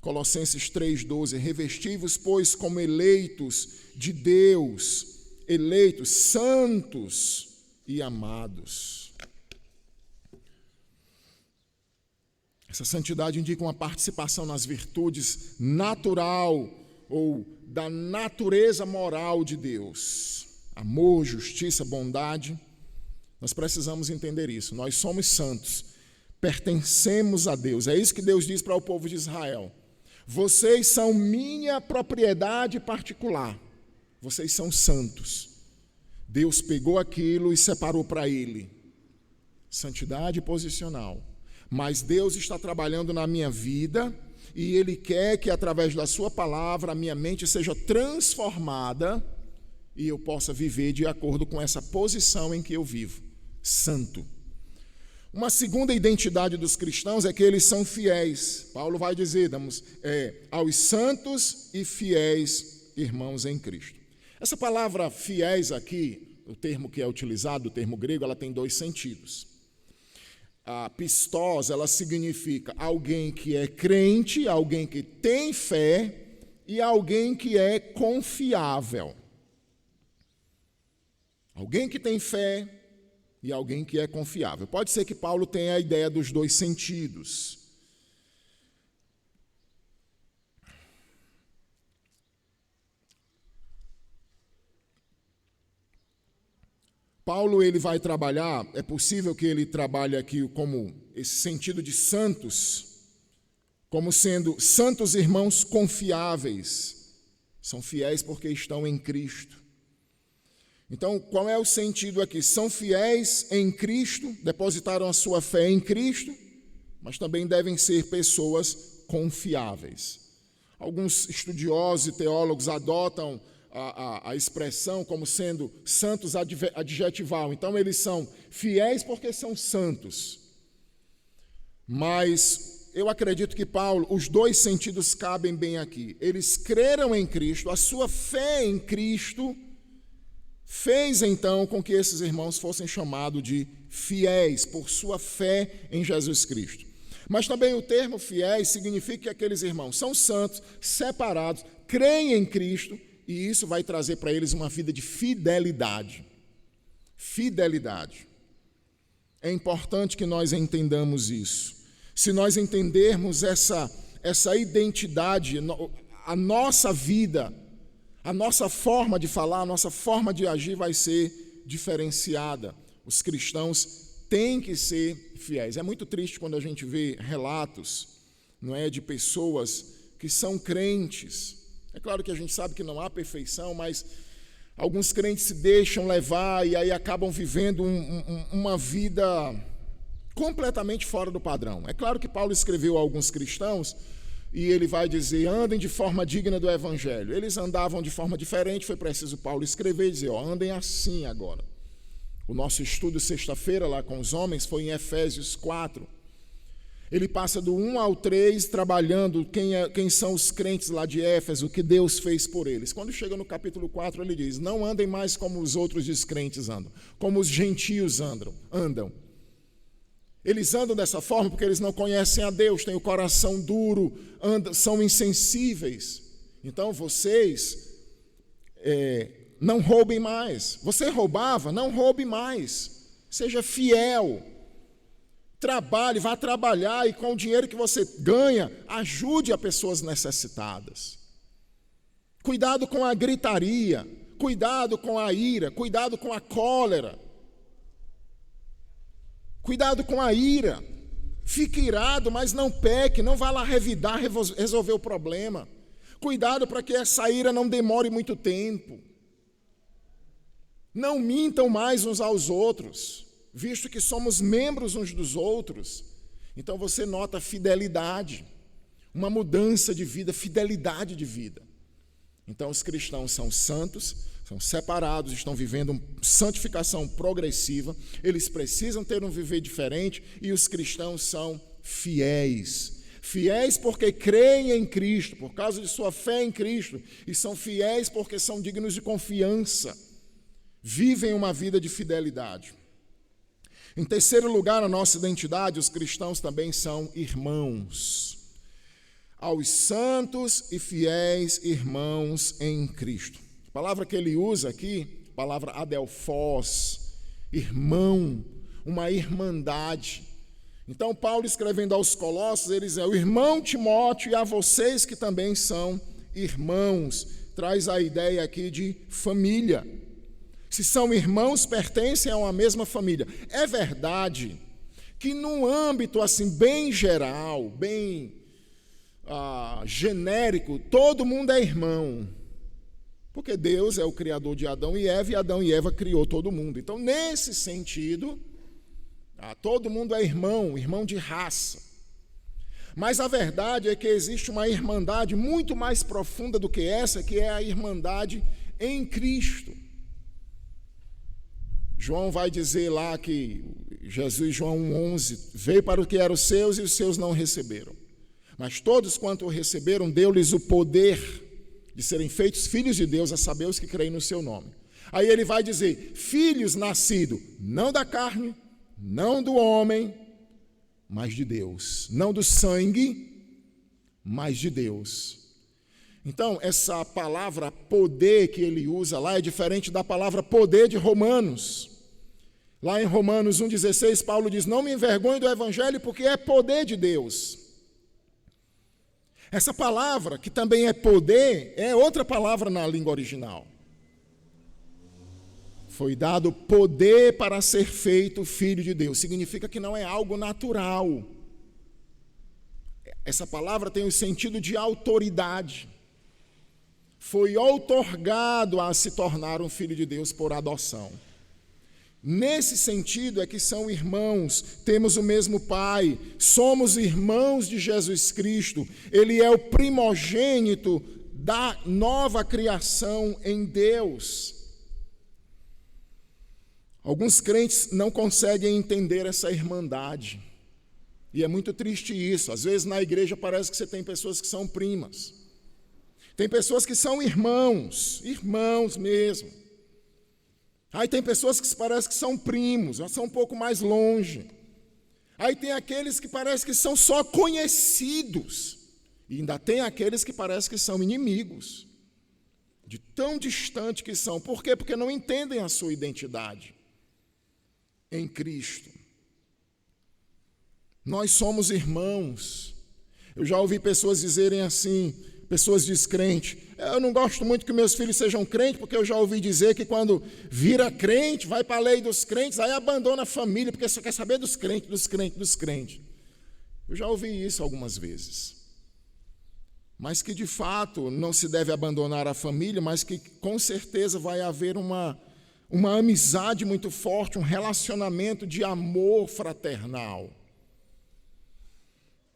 Colossenses 3,12, revesti-vos, pois, como eleitos de Deus, eleitos, santos e amados. Essa santidade indica uma participação nas virtudes natural ou da natureza moral de Deus. Amor, justiça, bondade. Nós precisamos entender isso. Nós somos santos, pertencemos a Deus. É isso que Deus diz para o povo de Israel. Vocês são minha propriedade particular. Vocês são santos. Deus pegou aquilo e separou para ele. Santidade posicional. Mas Deus está trabalhando na minha vida e Ele quer que, através da sua palavra, a minha mente seja transformada e eu possa viver de acordo com essa posição em que eu vivo, santo. Uma segunda identidade dos cristãos é que eles são fiéis. Paulo vai dizer, aos santos e fiéis irmãos em Cristo. Essa palavra fiéis aqui, o termo que é utilizado, o termo grego, ela tem dois sentidos. A pistós, ela significa alguém que é crente, alguém que tem fé e alguém que é confiável. Alguém que tem fé e alguém que é confiável. Pode ser que Paulo tenha a ideia dos dois sentidos. Paulo ele vai trabalhar, é possível que ele trabalhe aqui como esse sentido de santos, como sendo santos irmãos confiáveis, são fiéis porque estão em Cristo. Então, qual é o sentido aqui? São fiéis em Cristo, depositaram a sua fé em Cristo, mas também devem ser pessoas confiáveis. Alguns estudiosos e teólogos adotam a expressão como sendo santos adjetival. Então, eles são fiéis porque são santos. Mas eu acredito que Paulo, os dois sentidos cabem bem aqui. Eles creram em Cristo, a sua fé em Cristo fez então com que esses irmãos fossem chamados de fiéis por sua fé em Jesus Cristo. Mas também o termo fiéis significa que aqueles irmãos são santos, separados, creem em Cristo, e isso vai trazer para eles uma vida de fidelidade. Fidelidade. É importante que nós entendamos isso. Se nós entendermos essa identidade, a nossa vida, a nossa forma de falar, a nossa forma de agir vai ser diferenciada. Os cristãos têm que ser fiéis. É muito triste quando a gente vê relatos, não é, de pessoas que são crentes. É claro que a gente sabe que não há perfeição, mas alguns crentes se deixam levar e aí acabam vivendo uma vida completamente fora do padrão. É claro que Paulo escreveu a alguns cristãos e ele vai dizer, andem de forma digna do evangelho. Eles andavam de forma diferente, foi preciso Paulo escrever e dizer, andem assim agora. O nosso estudo sexta-feira lá com os homens foi em Efésios 4. Ele passa do 1 ao 3 trabalhando quem são os crentes lá de Éfeso, o que Deus fez por eles. Quando chega no capítulo 4, ele diz, não andem mais como os outros descrentes andam, como os gentios andam. Eles andam dessa forma porque eles não conhecem a Deus, têm o coração duro, são insensíveis. Então vocês não roubem mais. Você roubava, não roube mais. Seja fiel. Trabalhe, vá trabalhar e com o dinheiro que você ganha, ajude a pessoas necessitadas. Cuidado com a gritaria, cuidado com a ira, cuidado com a cólera. Cuidado com a ira. Fique irado, mas não peque, não vá lá revidar, resolver o problema. Cuidado para que essa ira não demore muito tempo. Não mintam mais uns aos outros, visto que somos membros uns dos outros. Então você nota fidelidade, uma mudança de vida, fidelidade de vida. Então os cristãos são santos, são separados, estão vivendo uma santificação progressiva, eles precisam ter um viver diferente e os cristãos são fiéis. Fiéis porque creem em Cristo, por causa de sua fé em Cristo, e são fiéis porque são dignos de confiança, vivem uma vida de fidelidade. Em terceiro lugar, a nossa identidade, os cristãos também são irmãos. Aos santos e fiéis irmãos em Cristo. A palavra que ele usa aqui, a palavra adelphos, irmão, uma irmandade. Então, Paulo escrevendo aos Colossos, ele diz, o irmão Timóteo e a vocês que também são irmãos, traz a ideia aqui de família. Se são irmãos, pertencem a uma mesma família. É verdade que num âmbito assim bem geral, bem genérico, todo mundo é irmão. Porque Deus é o criador de Adão e Adão e Eva criou todo mundo. Então, nesse sentido, todo mundo é irmão, irmão de raça. Mas a verdade é que existe uma irmandade muito mais profunda do que essa, que é a irmandade em Cristo. João vai dizer lá que Jesus, João 1,11, veio para o que eram os seus e os seus não receberam. Mas todos quanto o receberam, deu-lhes o poder de serem feitos filhos de Deus, a saber os que creem no seu nome. Aí ele vai dizer, filhos nascidos não da carne, não do homem, mas de Deus. Não do sangue, mas de Deus. Então, essa palavra poder que ele usa lá é diferente da palavra poder de Romanos. Lá em Romanos 1,16, Paulo diz, não me envergonhe do evangelho, porque é poder de Deus. Essa palavra, que também é poder, é outra palavra na língua original. Foi dado poder para ser feito filho de Deus. Significa que não é algo natural. Essa palavra tem o sentido de autoridade. Foi outorgado a se tornar um filho de Deus por adoção. Nesse sentido é que são irmãos, temos o mesmo Pai, somos irmãos de Jesus Cristo, Ele é o primogênito da nova criação em Deus. Alguns crentes não conseguem entender essa irmandade, e é muito triste isso. Às vezes na igreja parece que você tem pessoas que são primas, tem pessoas que são irmãos mesmo. Aí tem pessoas que parece que são primos, já são um pouco mais longe. Aí tem aqueles que parece que são só conhecidos. E ainda tem aqueles que parece que são inimigos. De tão distante que são. Por quê? Porque não entendem a sua identidade em Cristo. Nós somos irmãos. Eu já ouvi pessoas dizerem assim, pessoas descrentes, eu não gosto muito que meus filhos sejam crentes, porque eu já ouvi dizer que quando vira crente, vai para a lei dos crentes, aí abandona a família, porque só quer saber dos crentes, dos crentes, dos crentes. Eu já ouvi isso algumas vezes. Mas que de fato não se deve abandonar a família, mas que com certeza vai haver uma amizade muito forte, um relacionamento de amor fraternal.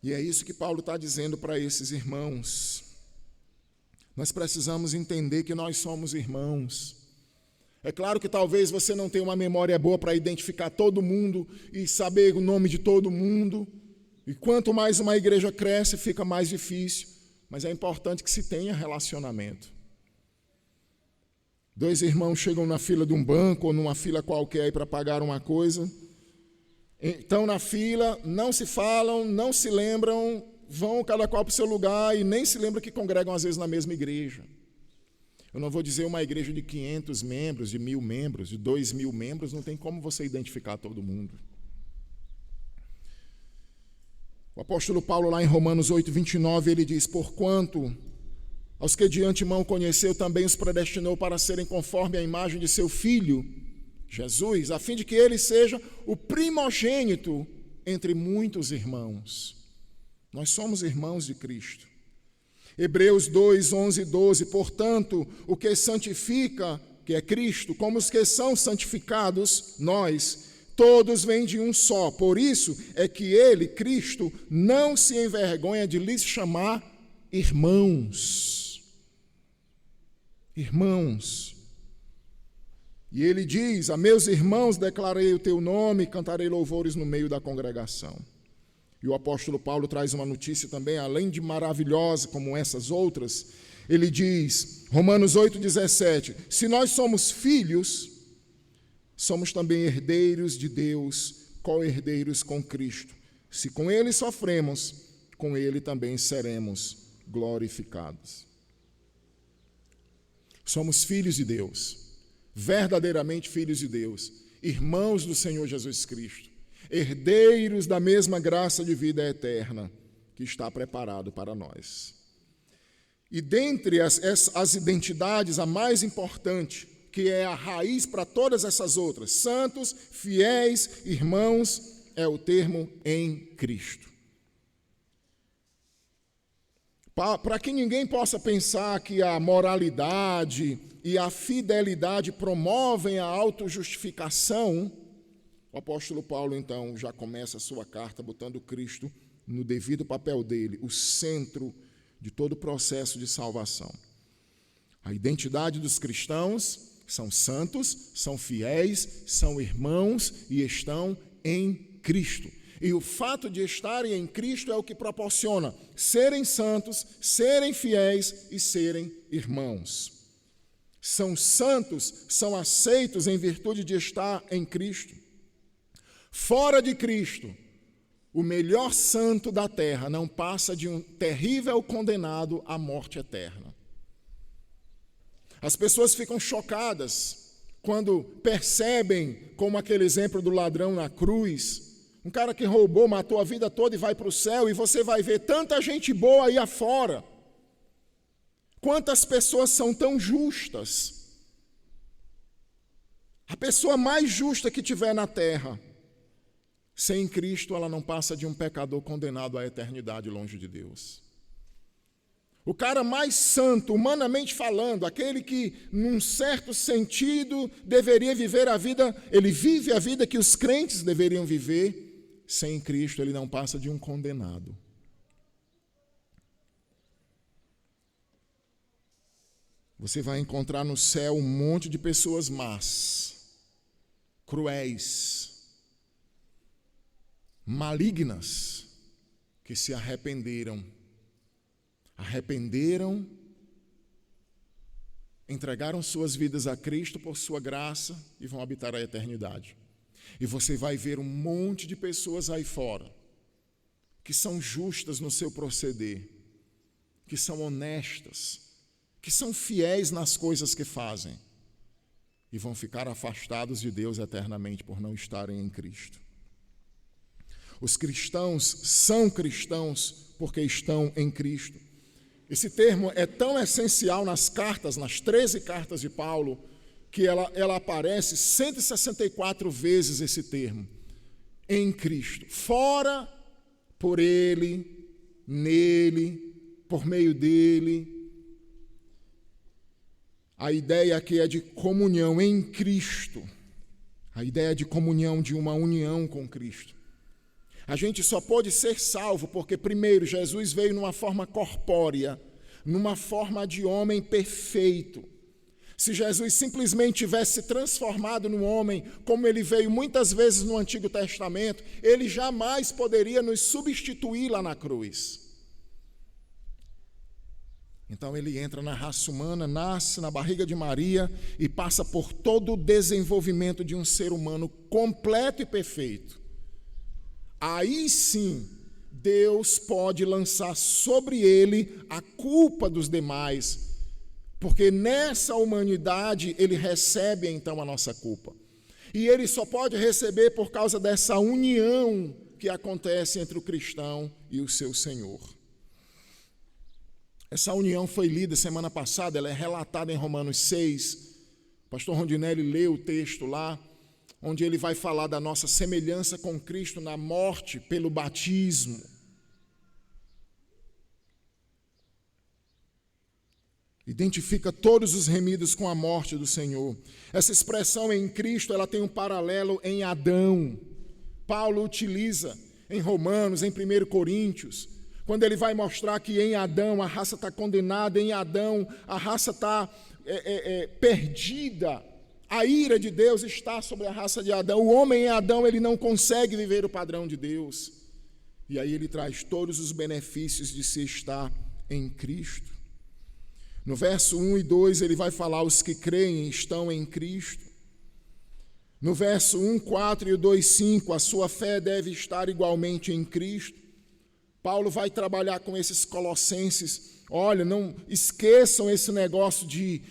E é isso que Paulo está dizendo para esses irmãos. Nós precisamos entender que nós somos irmãos. É claro que talvez você não tenha uma memória boa para identificar todo mundo e saber o nome de todo mundo. E quanto mais uma igreja cresce, fica mais difícil. Mas é importante que se tenha relacionamento. Dois irmãos chegam na fila de um banco ou numa fila qualquer para pagar uma coisa. Estão na fila, não se falam, não se lembram, vão cada qual para o seu lugar e nem se lembram que congregam às vezes na mesma igreja. Eu não vou dizer uma igreja de 500 membros, de 1.000 membros, de 2.000 membros, não tem como você identificar todo mundo. O apóstolo Paulo, lá em Romanos 8:29, ele diz: porquanto aos que de antemão conheceu, também os predestinou para serem conforme a imagem de seu Filho, Jesus, a fim de que ele seja o primogênito entre muitos irmãos. Nós somos irmãos de Cristo. Hebreus 2:11 e 12, portanto, o que santifica, que é Cristo, como os que são santificados, nós, todos vêm de um só. Por isso é que ele, Cristo, não se envergonha de lhes chamar irmãos. Irmãos. E ele diz: a meus irmãos declarei o teu nome e cantarei louvores no meio da congregação. E o apóstolo Paulo traz uma notícia também, além de maravilhosa como essas outras. Ele diz, Romanos 8:17, se nós somos filhos, somos também herdeiros de Deus, co-herdeiros com Cristo. Se com ele sofremos, com ele também seremos glorificados. Somos filhos de Deus, verdadeiramente filhos de Deus, irmãos do Senhor Jesus Cristo, herdeiros da mesma graça de vida eterna que está preparado para nós. E dentre as identidades, a mais importante, que é a raiz para todas essas outras, santos, fiéis, irmãos, é o termo em Cristo. Para que ninguém possa pensar que a moralidade e a fidelidade promovem a autojustificação, o apóstolo Paulo, então, já começa a sua carta botando Cristo no devido papel dele, o centro de todo o processo de salvação. A identidade dos cristãos: são santos, são fiéis, são irmãos e estão em Cristo. E o fato de estarem em Cristo é o que proporciona serem santos, serem fiéis e serem irmãos. São santos, são aceitos em virtude de estar em Cristo. Fora de Cristo, o melhor santo da terra não passa de um terrível condenado à morte eterna. As pessoas ficam chocadas quando percebem, como aquele exemplo do ladrão na cruz, um cara que roubou, matou a vida toda e vai para o céu, e você vai ver tanta gente boa aí afora. Quantas pessoas são tão justas? A pessoa mais justa que tiver na terra, sem Cristo, ela não passa de um pecador condenado à eternidade longe de Deus. O cara mais santo, humanamente falando, aquele que, num certo sentido, deveria viver a vida, ele vive a vida que os crentes deveriam viver, sem Cristo ele não passa de um condenado. Você vai encontrar no céu um monte de pessoas más, cruéis, malignas, que se arrependeram, entregaram suas vidas a Cristo por sua graça e vão habitar a eternidade. E você vai ver um monte de pessoas aí fora que são justas no seu proceder, que são honestas, que são fiéis nas coisas que fazem, e vão ficar afastados de Deus eternamente por não estarem em Cristo. Os cristãos são cristãos porque estão em Cristo. Esse termo é tão essencial nas cartas, nas 13 cartas de Paulo, que ela aparece 164 vezes esse termo, em Cristo. Fora, por Ele, nele, por meio dele. A ideia aqui é de comunhão em Cristo. A ideia de comunhão, de uma união com Cristo. A gente só pode ser salvo porque, primeiro, Jesus veio numa forma corpórea, numa forma de homem perfeito. Se Jesus simplesmente tivesse se transformado no homem, como ele veio muitas vezes no Antigo Testamento, ele jamais poderia nos substituir lá na cruz. Então ele entra na raça humana, nasce na barriga de Maria e passa por todo o desenvolvimento de um ser humano completo e perfeito. Aí sim, Deus pode lançar sobre ele a culpa dos demais, porque nessa humanidade ele recebe então a nossa culpa. E ele só pode receber por causa dessa união que acontece entre o cristão e o seu Senhor. Essa união foi lida semana passada, ela é relatada em Romanos 6. O pastor Rondinelli leu o texto lá, onde ele vai falar da nossa semelhança com Cristo na morte pelo batismo. Identifica todos os remidos com a morte do Senhor. Essa expressão em Cristo, ela tem um paralelo em Adão. Paulo utiliza em Romanos, em 1 Coríntios, quando ele vai mostrar que em Adão a raça está condenada, em Adão a raça está perdida. A ira de Deus está sobre a raça de Adão. O homem em Adão, ele não consegue viver o padrão de Deus. E aí ele traz todos os benefícios de se estar em Cristo. No verso 1 e 2, ele vai falar: os que creem estão em Cristo. No verso 1, 4 e o 2, 5, a sua fé deve estar igualmente em Cristo. Paulo vai trabalhar com esses colossenses. Olha, não esqueçam esse negócio de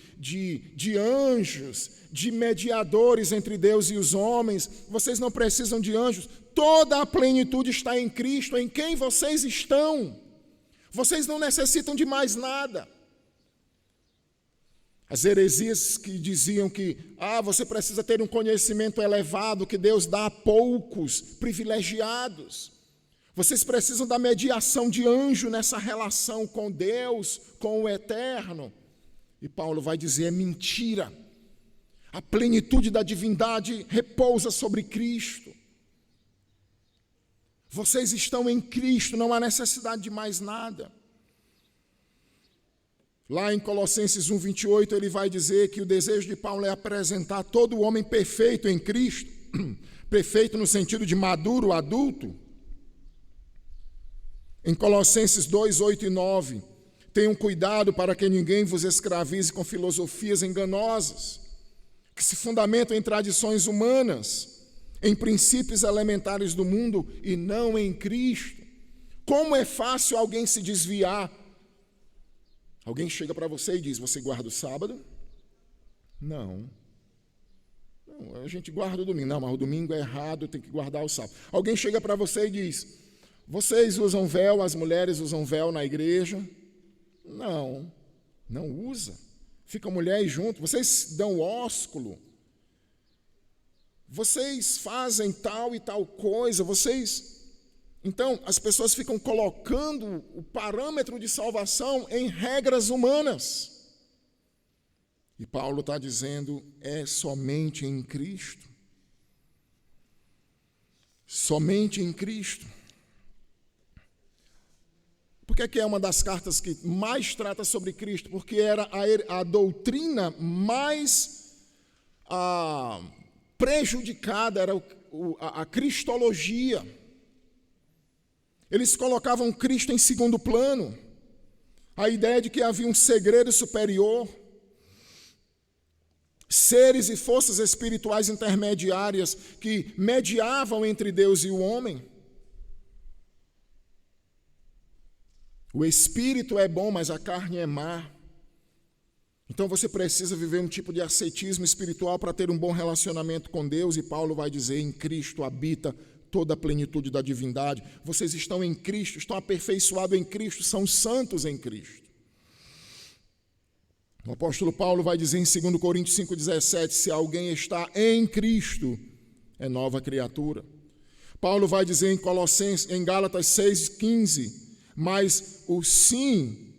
anjos, de mediadores entre Deus e os homens. Vocês não precisam de anjos. Toda a plenitude está em Cristo, em quem vocês estão. Vocês não necessitam de mais nada. As heresias que diziam que você precisa ter um conhecimento elevado que Deus dá a poucos privilegiados. Vocês precisam da mediação de anjo nessa relação com Deus, com o eterno. E Paulo vai dizer: é mentira. A plenitude da divindade repousa sobre Cristo. Vocês estão em Cristo, não há necessidade de mais nada. Lá em Colossenses 1, 28, ele vai dizer que o desejo de Paulo é apresentar todo o homem perfeito em Cristo, perfeito no sentido de maduro, adulto. Em Colossenses 2, 8 e 9, tenham cuidado para que ninguém vos escravize com filosofias enganosas, que se fundamentam em tradições humanas, em princípios elementares do mundo e não em Cristo. Como é fácil alguém se desviar? Alguém chega para você e diz: você guarda o sábado? Não, a gente guarda o domingo. Não, mas o domingo é errado, tem que guardar o sábado. Alguém chega para você e diz: vocês usam véu, as mulheres usam véu na igreja? Não, não usa. Ficam mulheres junto, vocês dão ósculo. Vocês fazem tal e tal coisa, Então, as pessoas ficam colocando o parâmetro de salvação em regras humanas. E Paulo está dizendo: é somente em Cristo. Somente em Cristo. Por que é uma das cartas que mais trata sobre Cristo? Porque era a doutrina mais prejudicada, era a cristologia. Eles colocavam Cristo em segundo plano. A ideia de que havia um segredo superior. seres e forças espirituais intermediárias que mediavam entre Deus e o homem. O espírito é bom, mas a carne é má. Então você precisa viver um tipo de ascetismo espiritual para ter um bom relacionamento com Deus, e Paulo vai dizer: em Cristo habita toda a plenitude da divindade. Vocês estão em Cristo, estão aperfeiçoados em Cristo, são santos em Cristo. O apóstolo Paulo vai dizer em 2 Coríntios 5,17, se alguém está em Cristo, é nova criatura. Paulo vai dizer em Gálatas 6,15, mas sim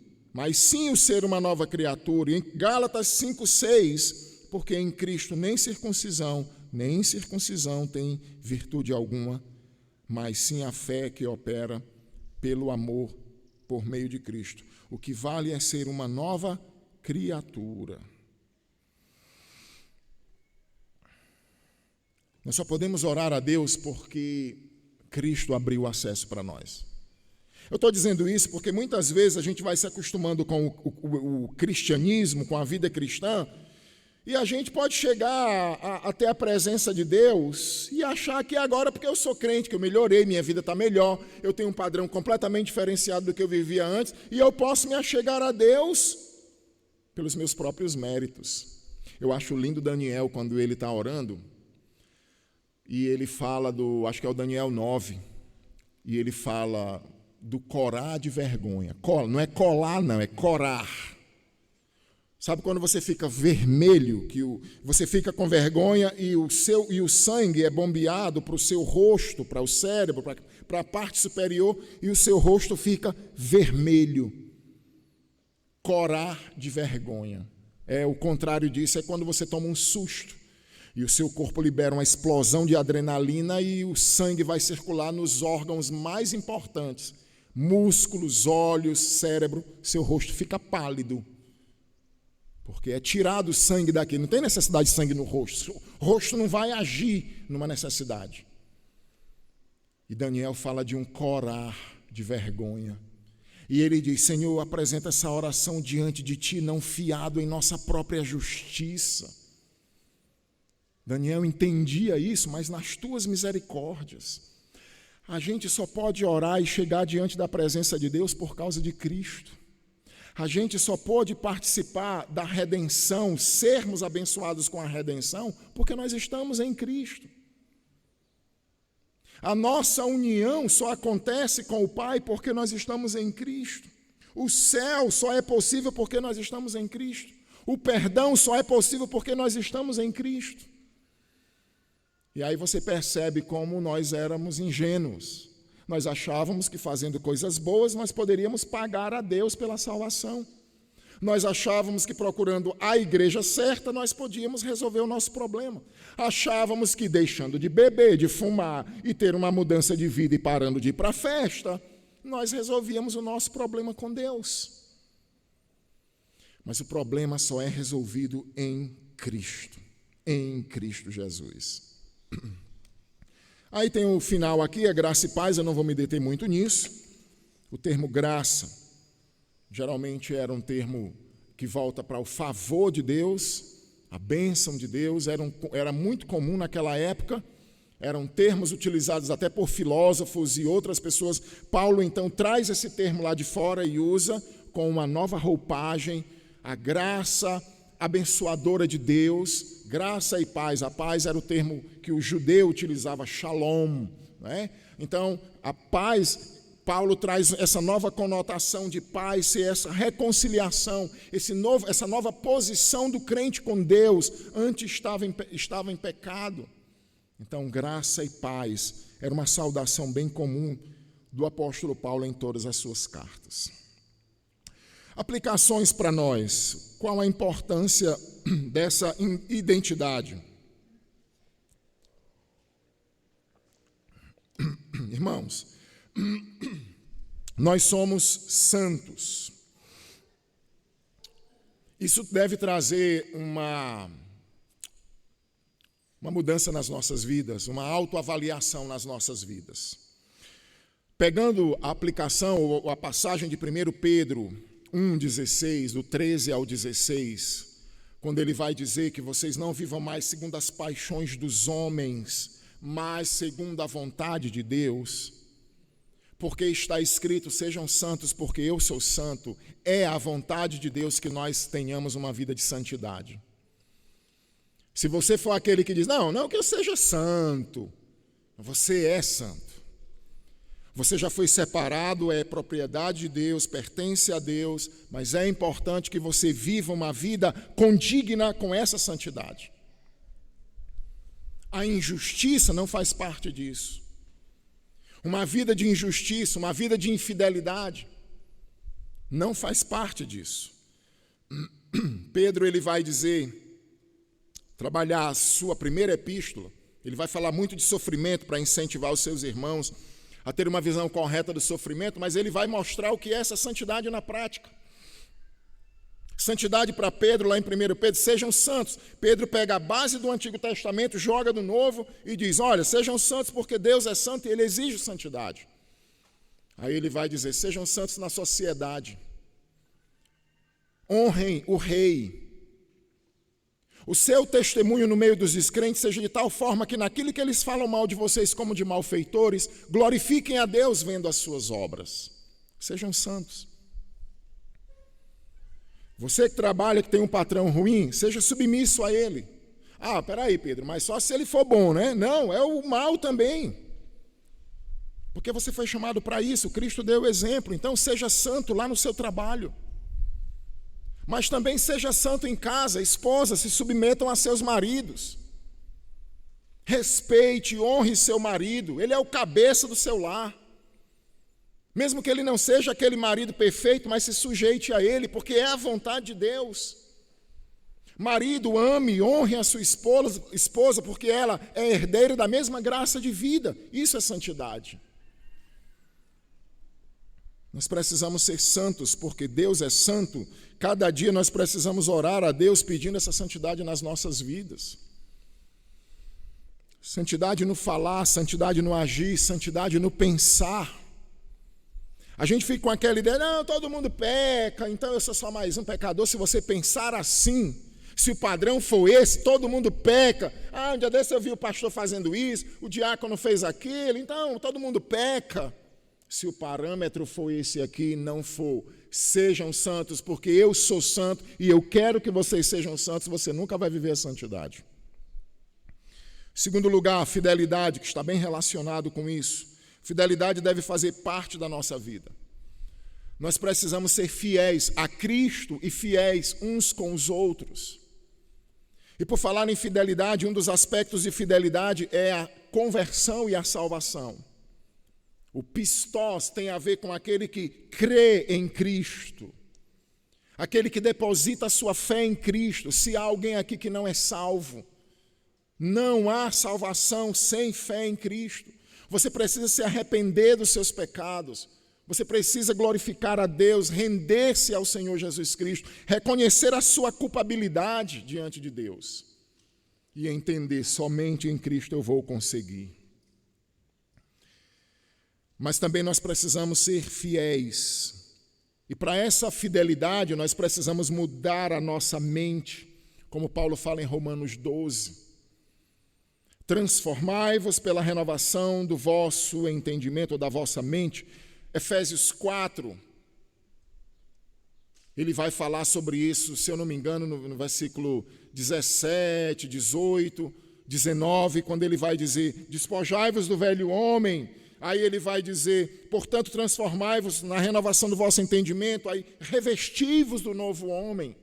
o ser uma nova criatura. E em Gálatas 5,6, porque em Cristo nem circuncisão tem virtude alguma, mas sim a fé que opera pelo amor por meio de Cristo. O que vale é ser uma nova criatura. Nós só podemos orar a Deus porque Cristo abriu o acesso para nós. Eu estou dizendo isso porque muitas vezes a gente vai se acostumando com o cristianismo, com a vida cristã, e a gente pode chegar até a presença de Deus e achar que agora, porque eu sou crente, que eu melhorei, minha vida está melhor, eu tenho um padrão completamente diferenciado do que eu vivia antes, e eu posso me achegar a Deus pelos meus próprios méritos. Eu acho lindo Daniel quando ele está orando, e ele fala acho que é o Daniel 9, e ele fala do corar de vergonha. Não é colar não, é corar. Sabe quando você fica vermelho, você fica com vergonha e o sangue é bombeado para o seu rosto, para o cérebro, para a parte superior, e o seu rosto fica vermelho. Corar de vergonha. O contrário disso é quando você toma um susto e o seu corpo libera uma explosão de adrenalina e o sangue vai circular nos órgãos mais importantes, músculos, olhos, cérebro, seu rosto fica pálido, porque é tirado o sangue daqui, não tem necessidade de sangue no rosto, o rosto não vai agir numa necessidade. E Daniel fala de um corar de vergonha, e ele diz: Senhor, apresenta essa oração diante de Ti, não fiado em nossa própria justiça. Daniel entendia isso, mas nas Tuas misericórdias. A gente só pode orar e chegar diante da presença de Deus por causa de Cristo. A gente só pode participar da redenção, sermos abençoados com a redenção, porque nós estamos em Cristo. A nossa união só acontece com o Pai porque nós estamos em Cristo. O céu só é possível porque nós estamos em Cristo. O perdão só é possível porque nós estamos em Cristo. E aí você percebe como nós éramos ingênuos. Nós achávamos que fazendo coisas boas nós poderíamos pagar a Deus pela salvação. Nós achávamos que procurando a igreja certa nós podíamos resolver o nosso problema. Achávamos que deixando de beber, de fumar e ter uma mudança de vida e parando de ir para a festa, nós resolvíamos o nosso problema com Deus. Mas o problema só é resolvido em Cristo Jesus. Aí tem o final aqui, é graça e paz, eu não vou me deter muito nisso. O termo graça geralmente era um termo que volta para o favor de Deus, a bênção de Deus, era muito comum naquela época, eram termos utilizados até por filósofos e outras pessoas. Paulo então traz esse termo lá de fora e usa com uma nova roupagem, a graça abençoadora de Deus, graça e paz. A paz era o termo que o judeu utilizava, shalom, né? Então, a paz, Paulo traz essa nova conotação de paz, essa reconciliação, essa nova posição do crente com Deus, antes estava em pecado. Então, graça e paz era uma saudação bem comum do apóstolo Paulo em todas as suas cartas. Aplicações para nós. Qual a importância dessa identidade? Irmãos, nós somos santos. Isso deve trazer uma mudança nas nossas vidas, uma autoavaliação nas nossas vidas. Pegando a aplicação, ou a passagem de 1 Pedro 1,16, do 13 ao 16, quando ele vai dizer que vocês não vivam mais segundo as paixões dos homens, mas segundo a vontade de Deus, porque está escrito, sejam santos porque eu sou santo. É a vontade de Deus que nós tenhamos uma vida de santidade. Se você for aquele que diz, não que eu seja santo, você é santo. Você já foi separado, é propriedade de Deus, pertence a Deus, mas é importante que você viva uma vida condigna com essa santidade. A injustiça não faz parte disso. Uma vida de injustiça, uma vida de infidelidade, não faz parte disso. Pedro, ele vai dizer, trabalhar a sua primeira epístola, ele vai falar muito de sofrimento para incentivar os seus irmãos a ter uma visão correta do sofrimento, mas ele vai mostrar o que é essa santidade na prática. Santidade para Pedro, lá em 1 Pedro, sejam santos. Pedro pega a base do Antigo Testamento, joga no Novo e diz, olha, sejam santos porque Deus é santo e Ele exige santidade. Aí ele vai dizer, sejam santos na sociedade. Honrem o rei. O seu testemunho no meio dos descrentes seja de tal forma que naquilo que eles falam mal de vocês como de malfeitores, glorifiquem a Deus vendo as suas obras. Sejam santos. Você que trabalha, que tem um patrão ruim, seja submisso a ele. Peraí, Pedro, mas só se ele for bom, né? Não, é o mal também. Porque você foi chamado para isso, Cristo deu o exemplo. Então seja santo lá no seu trabalho. Mas também seja santo em casa, esposas se submetam a seus maridos. Respeite, honre seu marido, ele é o cabeça do seu lar. Mesmo que ele não seja aquele marido perfeito, mas se sujeite a ele, porque é a vontade de Deus. Marido, ame, honre a sua esposa, porque ela é herdeira da mesma graça de vida. Isso é santidade. Nós precisamos ser santos, porque Deus é santo. Cada dia nós precisamos orar a Deus pedindo essa santidade nas nossas vidas. Santidade no falar, santidade no agir, santidade no pensar. A gente fica com aquela ideia, não, todo mundo peca, então eu sou só mais um pecador. Se você pensar assim, se o padrão for esse, todo mundo peca. Um dia desse eu vi o pastor fazendo isso, o diácono fez aquilo, então todo mundo peca. Se o parâmetro for esse aqui, não for, sejam santos, porque eu sou santo e eu quero que vocês sejam santos, você nunca vai viver a santidade. Segundo lugar, a fidelidade, que está bem relacionado com isso. Fidelidade deve fazer parte da nossa vida. Nós precisamos ser fiéis a Cristo e fiéis uns com os outros. E por falar em fidelidade, um dos aspectos de fidelidade é a conversão e a salvação. O pistós tem a ver com aquele que crê em Cristo, aquele que deposita a sua fé em Cristo. Se há alguém aqui que não é salvo, não há salvação sem fé em Cristo. Você precisa se arrepender dos seus pecados, você precisa glorificar a Deus, render-se ao Senhor Jesus Cristo, reconhecer a sua culpabilidade diante de Deus e entender, somente em Cristo eu vou conseguir. Mas também nós precisamos ser fiéis. E para essa fidelidade nós precisamos mudar a nossa mente, como Paulo fala em Romanos 12. Transformai-vos pela renovação do vosso entendimento, ou da vossa mente. Efésios 4, ele vai falar sobre isso, se eu não me engano, no versículo 17, 18, 19, quando ele vai dizer, despojai-vos do velho homem. Aí ele vai dizer, portanto, transformai-vos na renovação do vosso entendimento, aí revesti-vos do novo homem.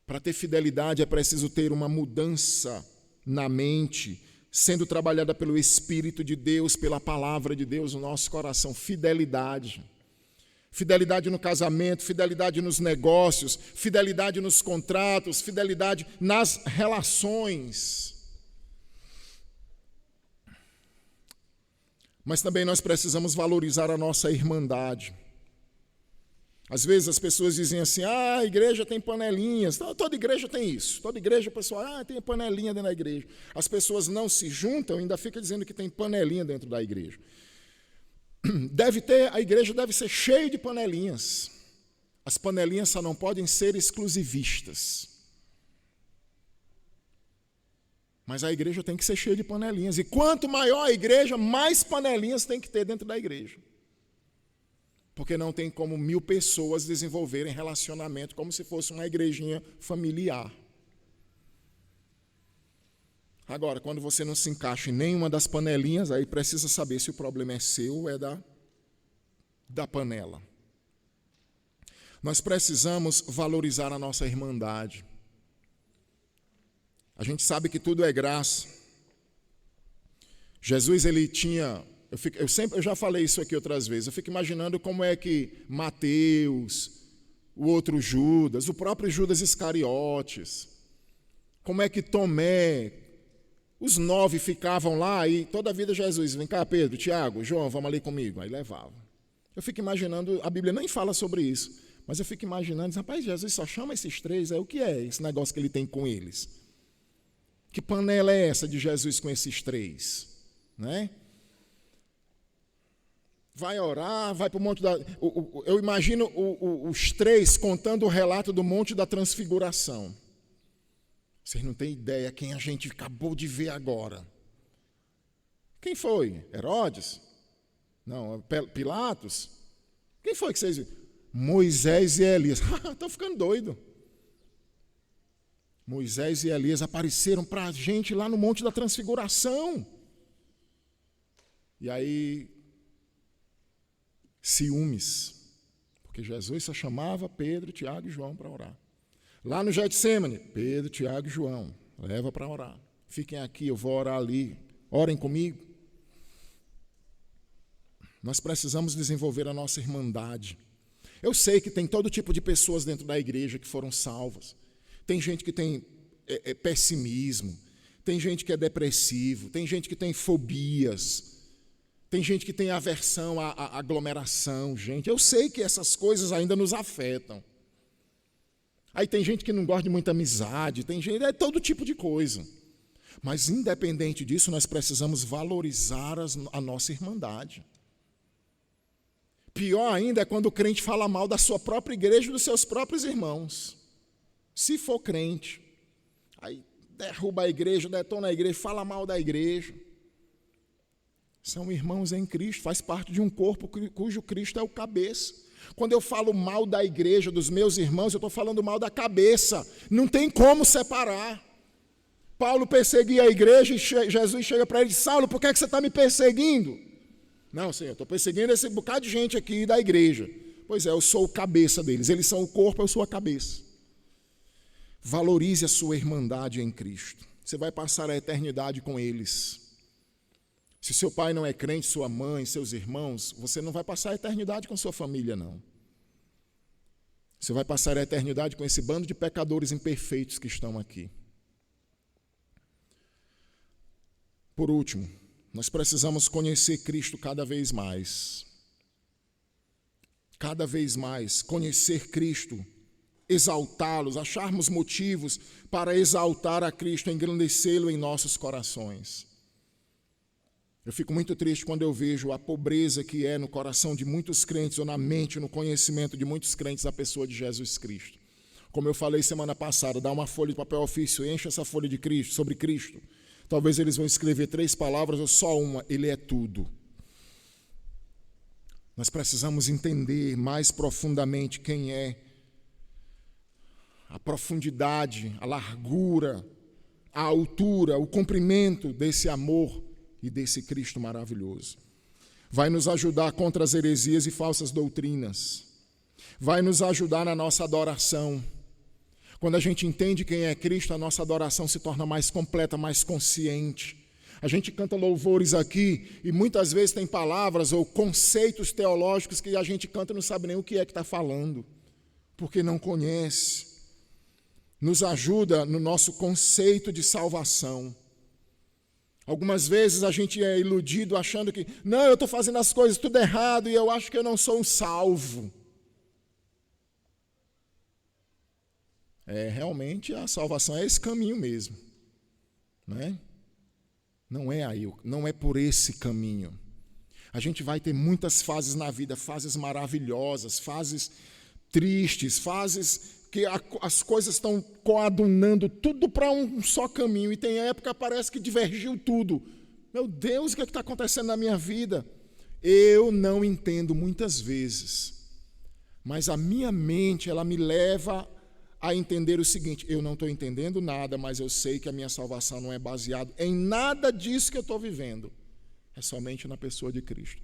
Para ter fidelidade é preciso ter uma mudança na mente, sendo trabalhada pelo Espírito de Deus, pela palavra de Deus no nosso coração. Fidelidade. Fidelidade no casamento, fidelidade nos negócios, fidelidade nos contratos, fidelidade nas relações. Mas também nós precisamos valorizar a nossa irmandade. Às vezes as pessoas dizem assim, a igreja tem panelinhas. Toda igreja tem isso. Toda igreja, o pessoal, tem panelinha dentro da igreja. As pessoas não se juntam e ainda ficam dizendo que tem panelinha dentro da igreja. A igreja deve ser cheia de panelinhas. As panelinhas só não podem ser exclusivistas. Mas a igreja tem que ser cheia de panelinhas. E quanto maior a igreja, mais panelinhas tem que ter dentro da igreja. Porque não tem como 1000 pessoas desenvolverem relacionamento como se fosse uma igrejinha familiar. Agora, quando você não se encaixa em nenhuma das panelinhas, aí precisa saber se o problema é seu ou é da panela. Nós precisamos valorizar a nossa irmandade. A gente sabe que tudo é graça. Jesus, ele tinha... Eu já falei isso aqui outras vezes. Eu fico imaginando como é que Mateus, o outro Judas, o próprio Judas Iscariotes, como é que Tomé, os 9 ficavam lá e toda a vida Jesus, vem cá Pedro, Tiago, João, vamos ali comigo. Aí levava. Eu fico imaginando, a Bíblia nem fala sobre isso, mas eu fico imaginando, rapaz, Jesus só chama esses 3, o que é esse negócio que ele tem com eles? Que panela é essa de Jesus com esses 3? Né? Vai orar, vai para o monte da... Eu imagino os 3 contando o relato do monte da transfiguração. Vocês não têm ideia quem a gente acabou de ver agora. Quem foi? Herodes? Não, Pilatos? Quem foi que vocês viram? Moisés e Elias. Estão ficando doido. Moisés e Elias apareceram para a gente lá no Monte da Transfiguração. E aí, ciúmes. Porque Jesus só chamava Pedro, Tiago e João para orar. Lá no Getsêmani, Pedro, Tiago e João, leva para orar. Fiquem aqui, eu vou orar ali. Orem comigo. Nós precisamos desenvolver a nossa irmandade. Eu sei que tem todo tipo de pessoas dentro da igreja que foram salvas. Tem gente que tem pessimismo, tem gente que é depressivo, tem gente que tem fobias, tem gente que tem aversão à aglomeração, gente. Eu sei que essas coisas ainda nos afetam. Aí tem gente que não gosta de muita amizade, tem gente, todo tipo de coisa. Mas independente disso, nós precisamos valorizar a nossa irmandade. Pior ainda é quando o crente fala mal da sua própria igreja e dos seus próprios irmãos. Se for crente, aí derruba a igreja, detona a igreja, fala mal da igreja. São irmãos em Cristo, faz parte de um corpo cujo Cristo é o cabeça. Quando eu falo mal da igreja, dos meus irmãos, eu estou falando mal da cabeça. Não tem como separar. Paulo perseguia a igreja e Jesus chega para ele e diz, Saulo, por que você está me perseguindo? Não, Senhor, eu estou perseguindo esse bocado de gente aqui da igreja. Pois é, eu sou o cabeça deles. Eles são o corpo, eu sou a cabeça. Valorize a sua irmandade em Cristo. Você vai passar a eternidade com eles. Se seu pai não é crente, sua mãe, seus irmãos, você não vai passar a eternidade com sua família, não. Você vai passar a eternidade com esse bando de pecadores imperfeitos que estão aqui. Por último, nós precisamos conhecer Cristo cada vez mais. Cada vez mais, conhecer Cristo, exaltá-los, acharmos motivos para exaltar a Cristo, engrandecê-lo em nossos corações. Eu fico muito triste quando eu vejo a pobreza que é no coração de muitos crentes, ou na mente, no conhecimento de muitos crentes, a pessoa de Jesus Cristo. Como eu falei semana passada, dá uma folha de papel ofício, enche essa folha de Cristo, sobre Cristo. Talvez eles vão escrever 3 palavras ou só uma, Ele é tudo. Nós precisamos entender mais profundamente quem é, a profundidade, a largura, a altura, o comprimento desse amor e desse Cristo maravilhoso. Vai nos ajudar contra as heresias e falsas doutrinas. Vai nos ajudar na nossa adoração. Quando a gente entende quem é Cristo, a nossa adoração se torna mais completa, mais consciente. A gente canta louvores aqui e muitas vezes tem palavras ou conceitos teológicos que a gente canta e não sabe nem o que é que está falando, porque não conhece. Nos ajuda no nosso conceito de salvação. Algumas vezes a gente é iludido achando que, não, eu estou fazendo as coisas tudo errado e eu acho que eu não sou um salvo. Realmente a salvação é esse caminho mesmo, né? Não é aí, não é por esse caminho. A gente vai ter muitas fases na vida, fases maravilhosas, fases tristes, fases que as coisas estão coadunando tudo para um só caminho, e tem época que parece que divergiu tudo. Meu Deus, o que está acontecendo na minha vida? Eu não entendo muitas vezes, mas a minha mente, ela me leva a entender o seguinte: eu não estou entendendo nada, mas eu sei que a minha salvação não é baseada em nada disso que eu estou vivendo, é somente na pessoa de Cristo.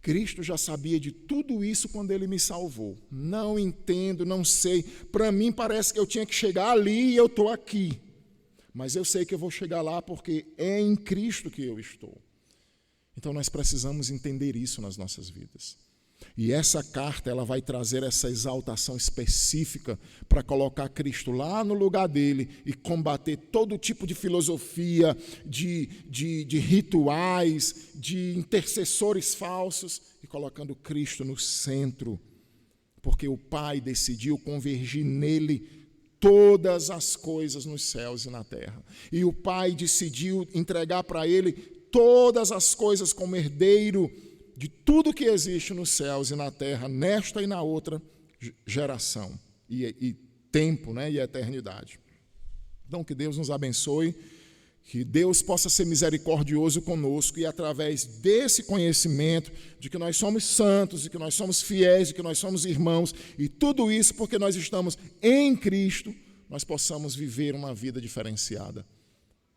Cristo já sabia de tudo isso quando Ele me salvou. Não entendo, não sei. Para mim parece que eu tinha que chegar ali e eu estou aqui. Mas eu sei que eu vou chegar lá porque é em Cristo que eu estou. Então nós precisamos entender isso nas nossas vidas. E essa carta, ela vai trazer essa exaltação específica para colocar Cristo lá no lugar dele e combater todo tipo de filosofia, de rituais, de intercessores falsos, e colocando Cristo no centro, porque o Pai decidiu convergir nele todas as coisas nos céus e na terra. E o Pai decidiu entregar para ele todas as coisas como herdeiro de tudo que existe nos céus e na terra, nesta e na outra geração, e tempo, né, e eternidade. Então, que Deus nos abençoe, que Deus possa ser misericordioso conosco, e através desse conhecimento de que nós somos santos, de que nós somos fiéis, de que nós somos irmãos, e tudo isso porque nós estamos em Cristo, nós possamos viver uma vida diferenciada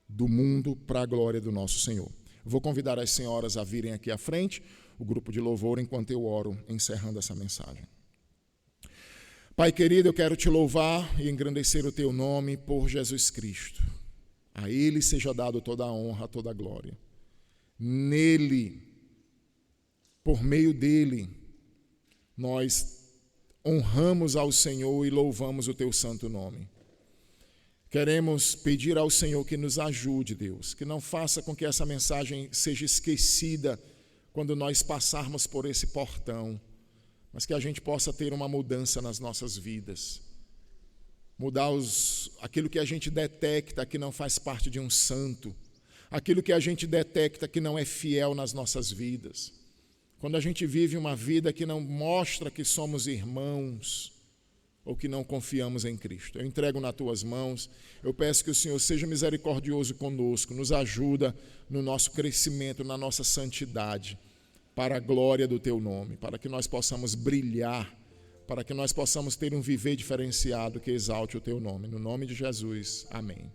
do mundo para a glória do nosso Senhor. Vou convidar as senhoras a virem aqui à frente, o grupo de louvor, enquanto eu oro, encerrando essa mensagem. Pai querido, eu quero te louvar e engrandecer o teu nome por Jesus Cristo. A Ele seja dado toda a honra, toda a glória. Nele, por meio dele, nós honramos ao Senhor e louvamos o teu santo nome. Queremos pedir ao Senhor que nos ajude, Deus, que não faça com que essa mensagem seja esquecida quando nós passarmos por esse portão, mas que a gente possa ter uma mudança nas nossas vidas, mudar aquilo que a gente detecta que não faz parte de um santo, aquilo que a gente detecta que não é fiel nas nossas vidas. Quando a gente vive uma vida que não mostra que somos irmãos, ou que não confiamos em Cristo. Eu entrego nas tuas mãos, eu peço que o Senhor seja misericordioso conosco, nos ajuda no nosso crescimento, na nossa santidade, para a glória do teu nome, para que nós possamos brilhar, para que nós possamos ter um viver diferenciado que exalte o teu nome. No nome de Jesus, amém.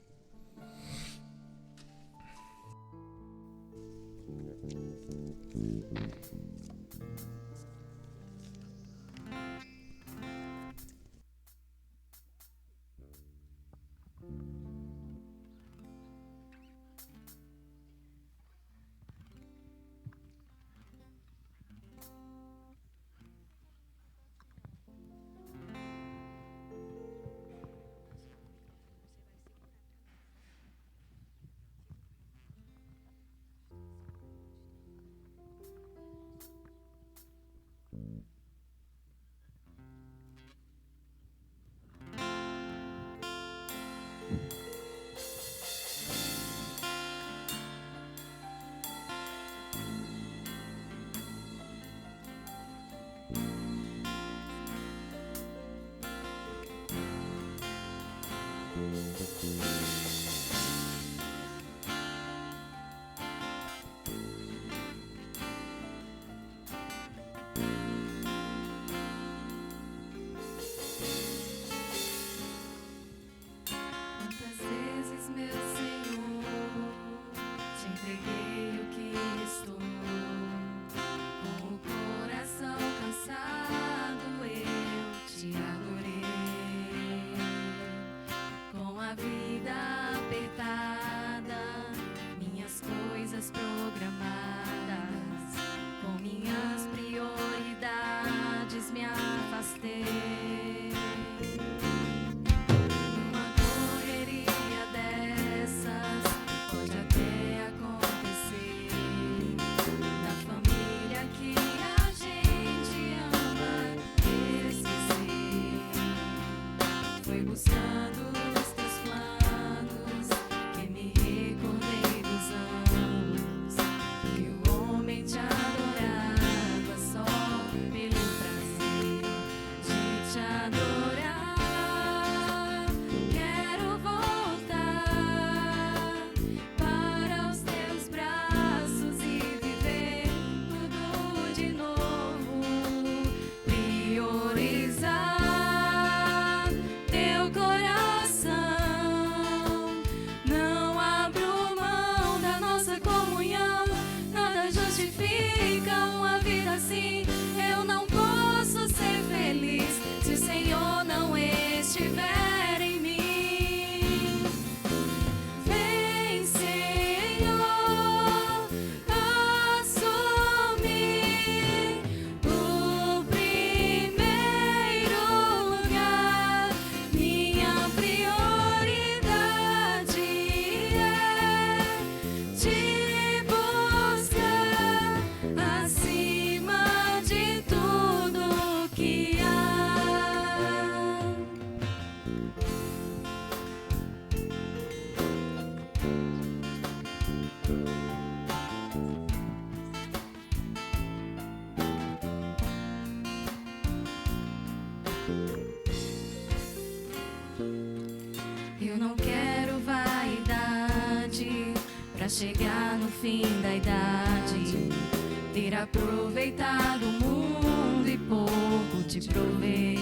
Quantas vezes, meu Senhor, te entreguei o que restou, com o coração cansado eu te adorei, com a vida chegar no fim da idade, ter aproveitado o mundo e pouco te provei.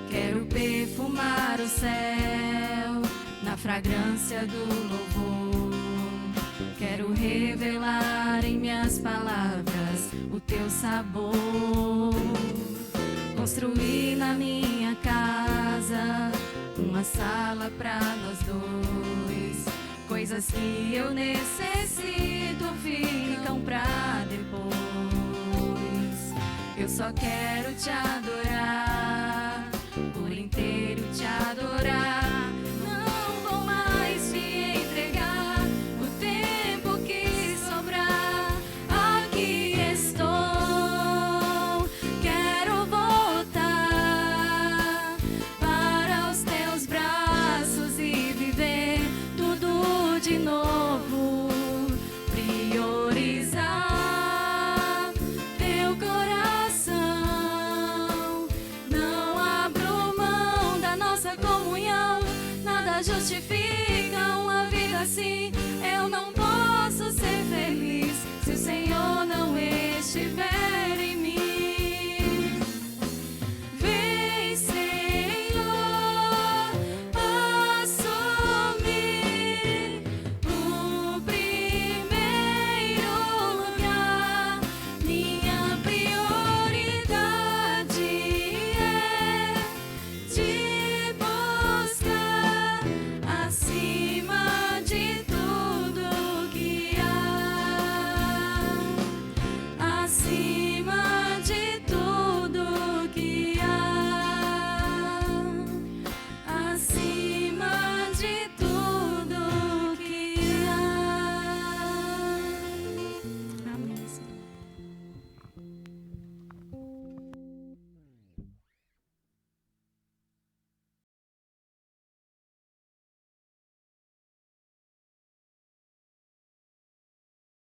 Quero perfumar o céu na fragrância do louvor. Quero revelar em minhas palavras o teu sabor. Construir na minha casa uma sala pra nós dois. Coisas que eu necessito ficam pra depois. Eu só quero te adorar, por inteiro te adorar. Não vou mais te entregar o tempo que sobrar. Aqui estou, quero voltar para os teus braços e viver tudo de novo. Priorizar teu coração. Não abro mão da nossa comunhão. Nada justifica uma vida assim. Eu não posso